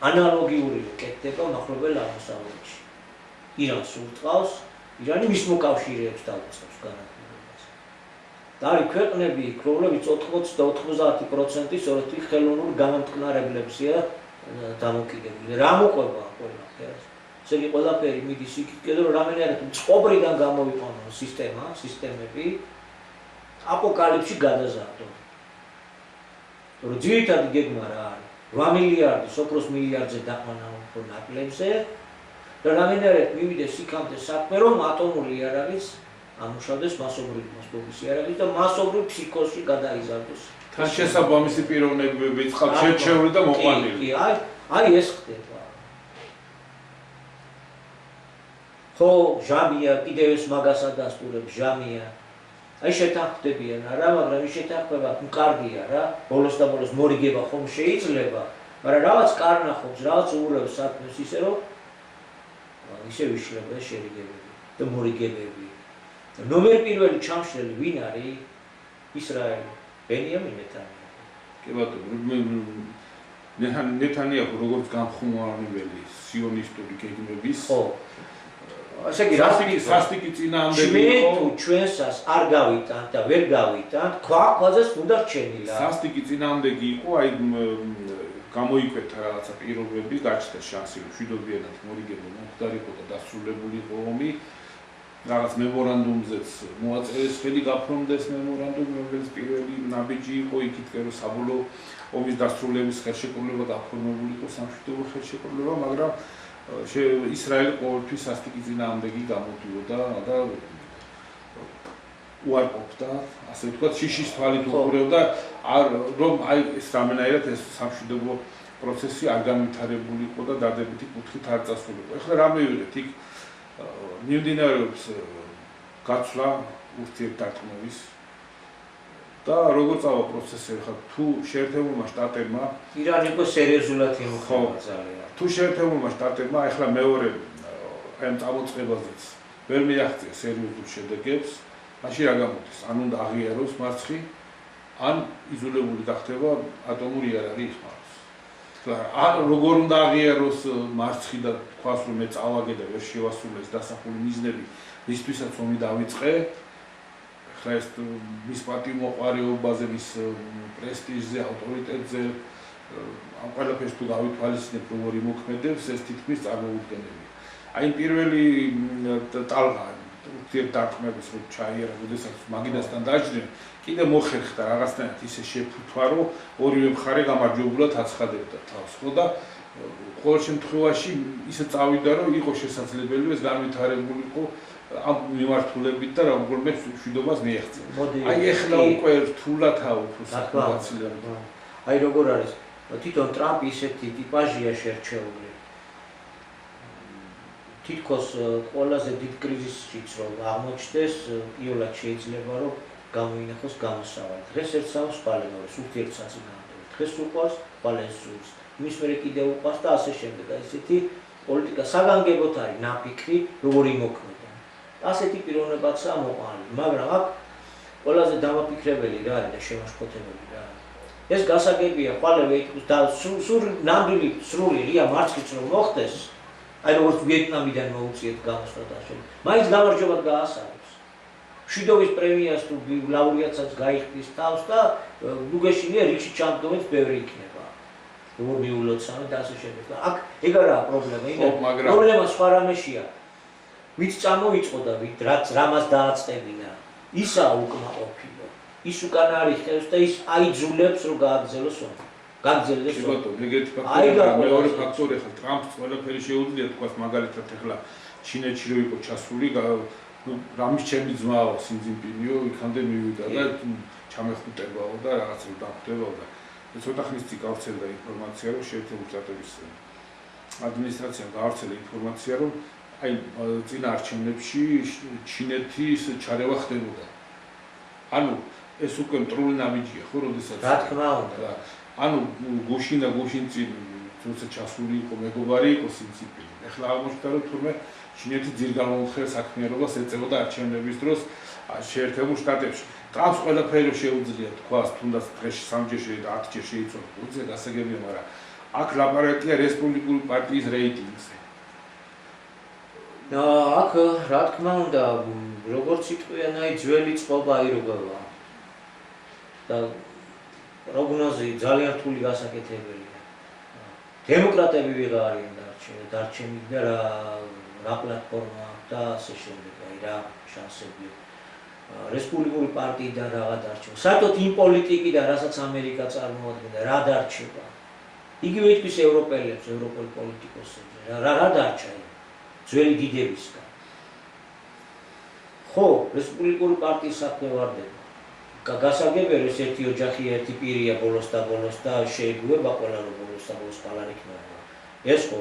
Speaker 2: ანალოგიური კეთდება მახლობელ აღმოსავლეთში. ირანს ურტყავს, ირანი მის მოკავშირეებს დაუწყებს განადგურებას. და არის ქვეყნები, რომლებიც 80 და 90% სწორედ ხელოვნურ გამომტკნარებლებზეა დამოკიდებული. რა მოყვება ყველაფერს? ესე იგი ყველაფერი მიდის იქით, რომ რამენერად წყობრიდან გამოვიყვანონ სისტემები აპოკალიფსში გადაზარდონ. რომ ძირითადი გეგმა რა არის? 8 მილიარდი სოფროს მილიარდზე დაყვანა უფრო ნაკლებზე და რამენერად მივიდეს იქამდე საქმე, რომ ატომური იარაღიც ამუშავდეს მასობრივ მოსპობის იარაღით და მასობრივ ფსიქოსში გადაიზარდოს.
Speaker 1: თან შესაბამისი პიროვნებები წყალ შერჩეული და მოყვანილი.
Speaker 2: კი, აი ეს ხდება. ხო, ჟამია, კიდევ ეს მაგას ადასტურებს ჟამია. აი შეთანხმდებიან არა, მაგრამ ის შეთანხმება მკარგია რა. ბოლოს და ბოლოს მორიგება ხომ შეიძლება, მაგრამ რაღაც კარნახობს, რაღაც უურევს საქმეს ისე რომ ისევ იშლება შერიგებები და მორიგებები. ნომერ პირველი ჩამშლელი ვინ არის? ისრაელი, ბენიამინ ნეთანიაჰუ.
Speaker 1: კი ბატონო, ნეთანიაჰუ როგორც გამხმოვანებელი სიონისტური გეგმების
Speaker 2: ხო. ასე იგი
Speaker 1: სასტიკი წინააღმდეგი
Speaker 2: იყო. ჩვენსას არ გავიტანთ და ვერ გავიტანთ, ქვაქვაზეს უნდა რჩენილა.
Speaker 1: სასტიკი წინააღმდეგი იყო, აი გამოიკვეთა რაღაცა პირობები, გაჩნდა შანსი, მშვიდობიანად მორიგება მომხდარიყო და დასრულებულიყო ომი. რაღაც მემორანდუმზეც მოაწერეს ხელი გაფრთხილდეს მემორანდუმი, რომელიც პირველი ნაბიჯი იყო იქით, რომ საბოლოო ომის დასრულების ხელშეკრულება გაფორმებულიყო სამშვიდობო ხელშეკრულება, მაგრამ ისრაელი ყოველთვის სასტიკი წინააღმდეგი გამოდიოდა და უარყოფდა, ასე ვთქვათ, შიშის თვალით უყურებდა, რომ აი ეს რამენაირად ეს სამშვიდობო პროცესი არ განვითარებულიყო და დადებითი კუთხით არ წასულიყო. ეხლა რა მივიღეთ იქ მიმდინარეობს გაცვლა ურთიერთდარტყმების და როგორ წავა პროცესი, ხა თუ შეერთებულმა შტატებმა
Speaker 2: ირანი იყო სერიოზულად იმოხმობა ძალიან.
Speaker 1: თუ შეერთებულმა შტატებმა ეხლა მეორე აი ამ წამოწყებაზეც ვერ მიაღწია სერიოზულ შედეგებს, მაშინ რა გამოდის? ან უნდა აღიაროს მარცხი, ან იზოლებული გახდება ატომური იარაღი იხმაროს. ან როგორ უნდა აღიაროს მარცხი და თქვას რომ მე წავაგე და ვერ შევასრულე ეს დასახული მიზნები, მისთვისაც ომი დავიწყე. ეხლა ეს მის პატივმოყვარეობაზე, მის პრესტიჟზე, ავტორიტეტზე ამ ყველაფერს თუ გავითვალისწინებ როგორ იმოქმედებს, ეს თითქმის წარმოუდგენელია. აი პირველი ტალღა ურთიერთდარტყმების რო ჩაიარა, როდესაც მაგიდასთან დაჯდნენ, კიდე მოხერხდა რაღაცნაირად ისე შეფუთვა, რომ ორივე მხარე გამარჯვებულად აცხადებდა თავს, ხო და ყოველ შემთხვევაში ისე წავიდა, რომ იყო შესაძლებელი ეს განვითარებულიყო ამ მიმართულებით და რომელიმე მშვიდობას მიაღწია. აი ეხლა უკვე რთულათა უფრო საკმაოდ.
Speaker 2: აი როგორ არის? თვითონ ტრამპი ისეთი ტიპაჟია შერჩეული. თითქოს ყველაზე დიდ კრიზისშიც რომ აღმოჩნდეს, პირველად შეიძლება რომ გამოინახოს გამოსავალი. დღეს ერთ სამს პალენორს ურთიერთსაწინააღმდეგო. დღეს უყვარს პალენსურს. იმის მერე კიდევ უყვარს და ასე შემდეგ. ესეთი პოლიტიკა საგანგებოდ არის ნაფიქრი, როგორ იმოქმედა. ასეთი პიროვნებაცაა მოყვანილი, მაგრამ აქ ყველაზე დამაფიქრებელი რა არის და შემაშფოთებელი რა არის. ეს გასაგებია, ყვალევე ითქოს და სულ ნამდვილი სრული რია მარცხიც რომ მოხდეს, აი როგორც ვიეტნამიდან მოუწიეთ გამოსვლა და ასე. მაინც გამარჯვებად გაასწრებს. მშვიდობის პრემიას თუ ლაურეატსაც გაიხდის თავს და ნუგეშინია რიგში ჩამდგომიც ბევრი იქნება. როგორ მიულოცავენ და ასე შემდეგ. აქ ეგ არაა პრობლემა, იმიტომ პრობლემა სხვა რამეშია. ვით წამოიწყო და ვით რამას დააწყებინა, ისაა უკმაყოფილო. ის უკან არის ხევს და ის აიძულებს რომ გააგრძელოს ომი. გაგრძელდეს ომი.
Speaker 1: ბატონო, ეგეთი ფაქტორია, მეორე ფაქტორი ხა ტრამპს ყველაფერი შეუძლია თქვას მაგალითად ეხლა ჩინეთში რო იყო ჩასული, რამის ჩემი ძმაო სინძინპინიო იქამდე მივიდა და ჩამეხუტებაო და რაღაცა დახვდებაო და ცოტა ხნის წინ გავრცელდა ინფორმაცია, რომ შეერთებული შტატების ადმინისტრაციამ გავრცელა ინფორმაცია, რომ აი წინა არჩევნებში ჩინეთის ჩარევა ხდებოდა. ანუ ეს უკვე მტრული ნაბიჯია, ხო, როდესაც
Speaker 2: რა თქმა უნდა.
Speaker 1: ანუ გუშინ და გუშინ წინ თუმცა ჩასული იყო მეგობარი იყო სინციპინი. ეხლა აღმოჩნდა რომ თურმე ჩინეთი ძირგამომხელ საქმიანობას ეწეოდა არჩევნების დროს შეერთებულ შტატებში. ტრამპს ყველაფერი შეუძლია თქვას, თუნდაც დღეში 3-ჯერ და 10-ჯერ შეიცვალა პოზიცია გასაგებია, მაგრამ აქ ლაპარაკია რესპუბლიკური პარტიის რეიტინგზე.
Speaker 2: აქ რა თქმა უნდა, როგორც იტყვიან, აი ძველი წყობა ირღვევა. და პროგნოზი ძალიან რთული გასაკეთებელია. დემოკრატები ვიღა არიან დარჩენილი და რა პლატფორმა და ასე შემდეგ, აი რა შანსები. რესპუბლიკური პარტიიდან რაღა დარჩება. საერთოდ იმ პოლიტიკიდან, რასაც ამერიკა წარმოადგენდა, რა დარჩება. იგივე იტყვის ევროპელებს, ევროპელ პოლიტიკოსებს, რა დარჩა ძველი დიდებისგან. ხო, რესპუბლიკური პარტიის საქმე ვარდება. გასაგებია, ეს ერთი ოჯახი, ერთი პირია ბოლოს და შეეგუება ყველა რომ ბოლოს ყველა იქნება. ეს ხო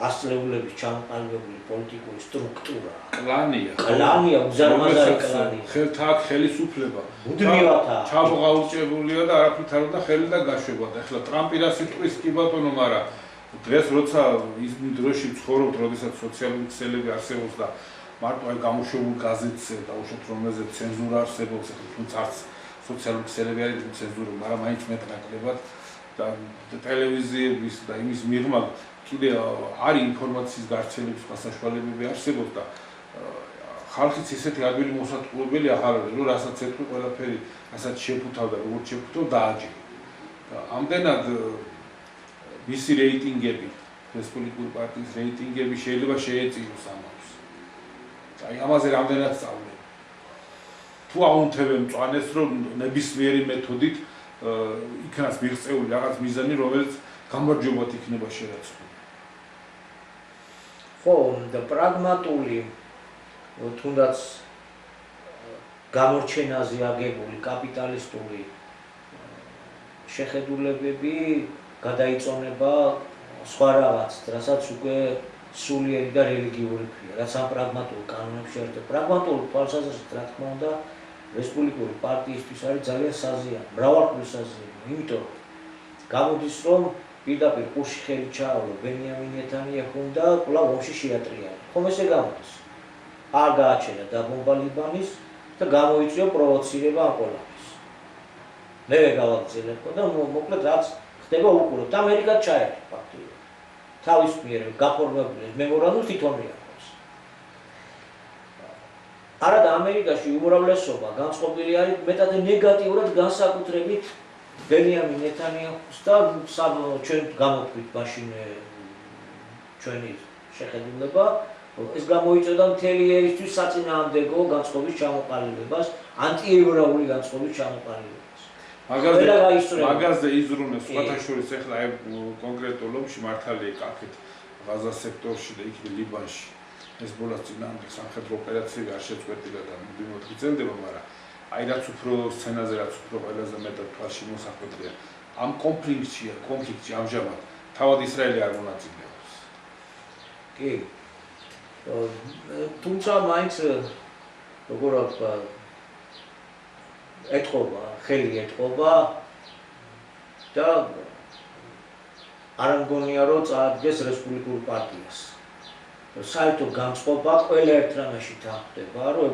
Speaker 2: ასწლეულების ჩამოყალიბებული პოლიტიკური სტრუქტურა. კლანია, უზარმაზარი კლანი.
Speaker 1: ხელთა აქ ხელისუფლება.
Speaker 2: მუდმივათა.
Speaker 1: ჩამოღაუჭებულია და არაფრით არ უნდა ხელი და გაშვება. და ეხლა ტრამპი რა სიტყვის კი ბატონო, მაგრამ დღეს როცა ის დროში ვცხოვრობთ, როდესაც სოციალური ქსელები არსებობს და მარტო აი გამოშვებულ გაზეთზე დავუშვათ რომელზე ცენზურა არსებობს, თუმცა არც სოციალური ქსელები არის ცენზურა, მაგრამ მაინც მეტნაკლებად და ტელევიზიების და იმის მიღმა კიდე არის ინფორმაციის გავრცელების საშუალებები არსებობს და ხალხიც ისეთი ადვილი მოსატყუებელი აღარ არის, რომ რასაც ეთქვი ყველაფერი, რასაც შეფუთავდა, როგორც შეფუთო დააჯერა. და ამდენად მისი რეიტინგები, რესპუბლიკური პარტიის რეიტინგები შეიძლება შეეწიროს ამას. აი ამაზე რამდენად სწავლენ. თუ აუნთებენ მწვანეს, რომ ნებისმიერი მეთოდით იქნას მიღწეული რაღაც მიზანი, რომელიც გამარჯვებად იქნება შერაცხული.
Speaker 2: ხო, და პრაგმატული თუნდაც გამორჩენაზე აგებული კაპიტალისტური შეხედულებები გადაიწონება სხვა რაღაცით, რასაც უკვე სულიერი და რელიგიური ქვია, რაც ამ პრაგმატულ კანონებში ერთად. პრაგმატული თვალსაზრისით, რა თქმა უნდა, რესპუბლიკური პარტიისთვის არის ძალიან საზიანი, მრავალფერი საზიანი, იმიტომ რომ გამოდის, რომ პირდაპირ ყურში ხელი ჩაავლო ბენიამინ ნეთანიაჰუმ და კვლავ ომში შეატრიალა. ხომ ესე გამოდის? არ გააჩენა დაბომბვა ლიბანის და გამოიწვია პროვოცირება ამ ყველაფერს. მე გავაგზავნე და მოკლედ რაც ხდება უყურებთ, ამერიკა ჩაერთო ფაქტობრივად. თავის მიერ გაფორმებული მემორანდუმი თვითონ მიაყავს. არადა ამერიკაში უმრავლესობა განწყობილი არის მეტად ნეგატიურად განსაკუთრებით ბენიამინ ნეთანიაჰუს და ჩვენ გამოგვით მაშინ ჩვენი შეხედულება ეს გამოიწვევდა მთელი ერისთვის საწინააღმდეგო განწყობის ჩამოყალიბებას, ანტიევროპული განწყობის ჩამოყალიბებას.
Speaker 1: მაგაზე იზრუნებს სხვათა შორის ახლა კონკრეტულ ომში მართალია კახეთ ღაზას სექტორში და იქ ლიბანში ეს ბოლოს წინააღმდეგ სამხედრო ოპერაციები არ შეწყვეტილა და მუდმივად გრძელდება, მაგრამ აი რაც უფრო სცენაზე რაც უფრო ყველაზე მეტად თვალში მოსახვედრია ამ კონფლიქტში ამჟამად თავად ისრაელი არ მონაწილეობს.
Speaker 2: კი. თუმცა მაინც როგორ ვთქვა ეთყობა, ხელი ეთყობა და არ მგონია რომ წააგდეს რესპუბლიკურ პარტიას. საერთო განწყობა ყველა ერთ რამაში თანხდება, რომ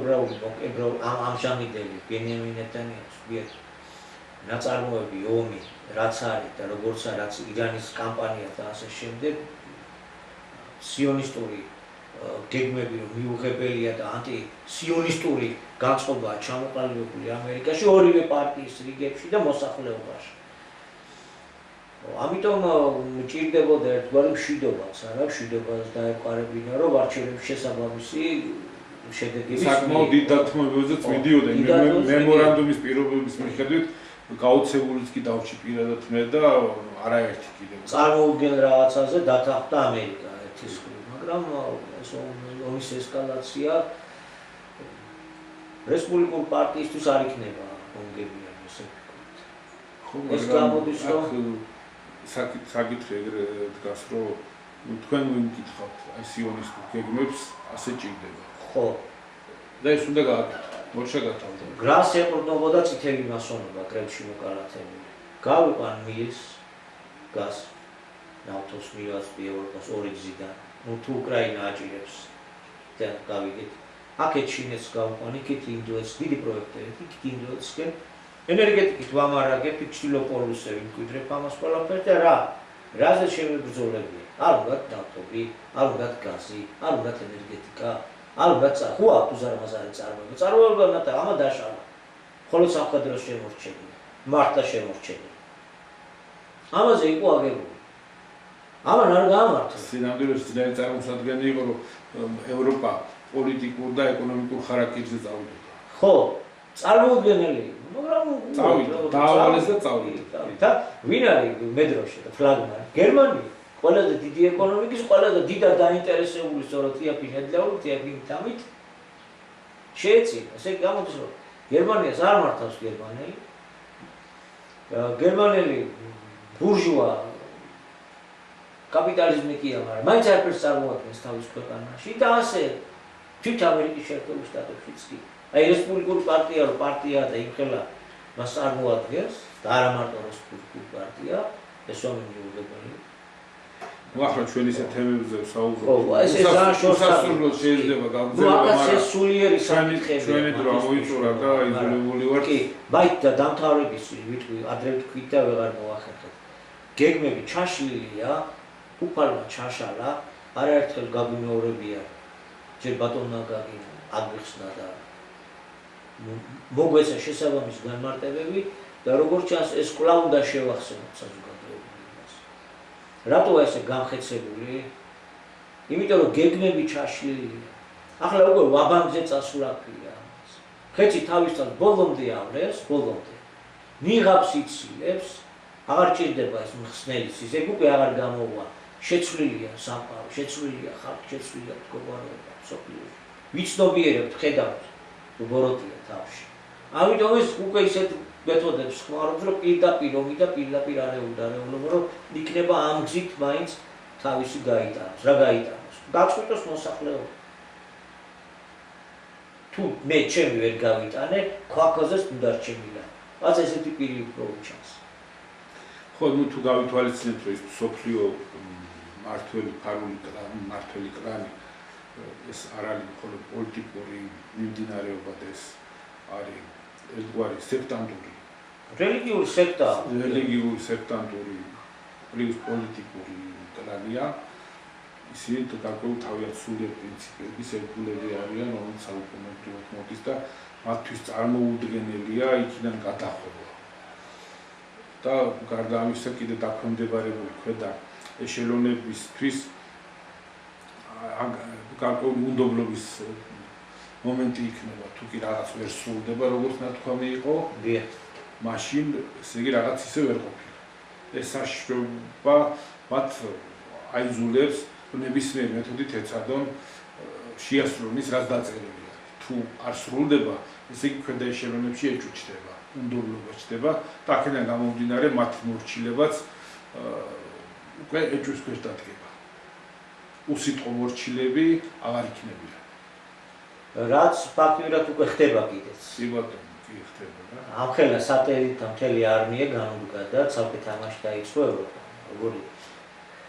Speaker 2: ებრაული ამჟამინდელი ბენიამინ ნეთანიაჰუს მიერ ნაწარმოები, ომი, რაც არის და როგორც არის ირანის კამპანია და ასე შემდეგ, სიონისტური გეგმები მიუღებელია და ანტისიონისტური განწყობაა ჩამოყალიბებული ამერიკაში ორივე პარტიის რიგებში და მოსახლეობაში. ამიტომ მჭირდებოდა ერთგვარი მშვიდობაც, არა მშვიდობას დაეყარებინა, რომ არჩევნების შესაბამისი შედეგები
Speaker 1: საკმაოდ დიდ დათმობებაზეც მიდიოდა მემორანდუმის პირობების მიხედვით გაოცებულიც კი დავჭი პირადად მე და არაერთი კიდევ.
Speaker 2: წარმოუდგენ რაღაცაზე დათანხმდა ამერიკა ერთის მხრივ, მაგრამ ეს ომის ესკალაცია რესპუბლიკურ პარტიისთვის არ იქნება გონგებიანი, ესე ვთქვათ. ეს გამოდის, რომ
Speaker 1: საკითხი ეგრე დგას, რომ თქვენ ვიმკითხავთ აი სიონისტურ გეგმებს ასე ჭირდება.
Speaker 2: ხო.
Speaker 1: და ეს უნდა გააკეთო. მოშეგათავდა.
Speaker 2: გრას ეყრდნობოდა წითელი მასონობა კრემლში მოკალათებული. გავიყვან მილს გას ნავთობს მილას ევროპას ორი გზიდან. თუ უკრაინა აჭირებს და გავიგეთ. აქეთ ჩინეთს გავიყვან, იქით ინდოეთს, დიდი პროექტები, იქით ინდოეთსკენ ენერგეტიკით ვამარაგებ, ჩtildeო პოლუსზე ვიმკვიდრებ ამას ყველაფერს და რაზე შემებრძოლებია? არ უნდა ნავთობი, არ უნდა გაზი, არ უნდა ენერგეტიკა. ალბათ ხო აქვს უზარმაზარი წარმოება. წარმოება ნათა ამა დაშალა. ხოლო სამხედროს შემორჩენილი, მარტა შემორჩენილი. ამაზე იყო აგებული. ამან არ გაამართლა.
Speaker 1: სინამდვილეში ძლიერი წარმოსადგენელი იყო, რომ ევროპა პოლიტიკურ და ეკონომიკურ ხარაკტერზე წავიდა.
Speaker 2: ხო, წარმოუდგენელი იყო, მაგრამ
Speaker 1: წავიდა, დაავალეს და წავიდა.
Speaker 2: და ვინ არის მედროში და ფლაგმანი? გერმანია. ყველაზე დიდი ეკონომიკის, ყველაზე დიდად დაინტერესებული სწორად თიაფინ ედლაური, თიაფინ თამით შეეწირა. ესე გამოდის, რომ გერმანიას არ მართავს გერმანელი. გერმანელი ბურჟუა კაპიტალიზმი კი არა, მაინც არაფერს წარმოადგენს თავის ქვეყანაში და ასე თვით ამერიკის შეერთებულ შტატებშიც კი. აი რესპუბლიკური პარტია და იმხელა მას წარმოადგენს და არა მარტო რესპუბლიკური პარტია, ეს ომი მიუღებელი.
Speaker 1: ნუ ახლა ჩვენ ისე თემებზე
Speaker 2: ხო,
Speaker 1: საუბრობთ.
Speaker 2: ეს ძალიან
Speaker 1: უსასრულოდ შეიძლება
Speaker 2: ნუ
Speaker 1: გაგრძელება,
Speaker 2: აქაც
Speaker 1: მაგრამ
Speaker 2: ეს სულიერი საკითხებია.
Speaker 1: ჩვენი დრო ამოიწურა და იძულებული ვართ.
Speaker 2: კი, ბაით და დამთავრების ვიტყვი, ადრე ვთქვით და ვეღარ მოვახერხეთ. გეგმები ჩაშლილია, უფალმა ჩაშალა, არაერთხელ გაგვიმეორებია. ჯერ ბატონმა აგვიხსნა და მოგვეცა შესაბამისი განმარტებები და როგორც ჩანს ეს კვლავ უნდა შევახსენოთ საზოგადოებას. რატოა ესე გამხეცებული? იმიტომ რომ გეგმები ჩაშლილია. ახლა უკვე ვაბანკზე წასულაფია. ხეცი თავისთან ბოლომდე ავლეს, ბოლომდე. ნიღაბს იცილებს, აღარ ჭირდება ეს მხსნელი სიზეგ უკვე აღარ გამოვა. შეცვლილია სამყარო, შეცვლილია ხალხი, შეცვლილია მდგომარეობა, სოფლიოში. ვიცნობიერებთ, ხედავთ, ბოროტია თავში. ამიტომ ეს უკვე ისეთ მეთოდებს ხმარობს, რომ პირდაპირ ომი და პირდაპირ არეულობა, რომ იქნება ამ გზით მაინც თავისი გაიტანოს. რა გაიტანოს? გაწყვიტოს მოსახლეობა. თუ მე ჩემი ვერ გავიტანე, ქვაქოზეს უნდა რჩენილა. რაც ესეთი პირი უფრო უჩანს.
Speaker 1: ხო, ნუ თუ გავითვალისწინებთ, რომ ეს სოფლიო მართველი კლანი ეს არ არის მხოლოდ პოლიტიკური მიმდინარეობა და ეს არის ერთგვარი სექტანტური
Speaker 2: რელიგიური
Speaker 1: სექტანტური პლუს პოლიტიკური კლანია. ისინი გარკვეულ თავიანთ სულიერ პრინციპების ერთგულები არიან, რომელიც საუკუნეებრივად მოდის და მათთვის წარმოუდგენელია იქიდან გადახვევა. და გარდა ამისა კიდე დაქვემდებარებული ქვედა ეშელონებისთვის გარკვეული უნდობლობის მომენტი იქნება, თუ კი რაღაც ვერ სრულდება, როგორც ნათქვამი იყო, მაშინ ესე იგი რაღაც ისე ვერ ყოფილა. ეს საშიშროება მათ აიძულებს ნებისმიერ მეთოდით ეცადონ შეასრულონ ის, რაც დაწერილი არის. თუ არ სრულდება, ესე იგი ქვედა ეშელონებში ეჭვჩდება, უნდობლობა ჩდება და აქედან გამომდინარე მათ მორჩილებაც უკვე ეჭვის ქვეშ დადგება. უსიტყვო მორჩილები აღარ იქნებიან.
Speaker 2: რაც ფაქტიურად უკვე ხდება კიდეც.
Speaker 1: კი ბატონო, კი ხდება რა.
Speaker 2: ამხელა სატელიტთა მთელი არმია განუდგა და ცალკე თამაში დაიწყო ევროპა. როგორი?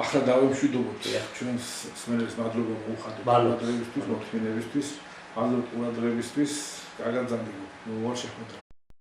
Speaker 1: ახლა დავემშვიდობოთ ჩვენს მსმენელს მადლობა მოუხადოთ ყურადღებისთვის, მოთმინებისთვის, ალბათ ყურადღებისთვის. კარგად ზამთრობ. მოუარ შეხვედრა.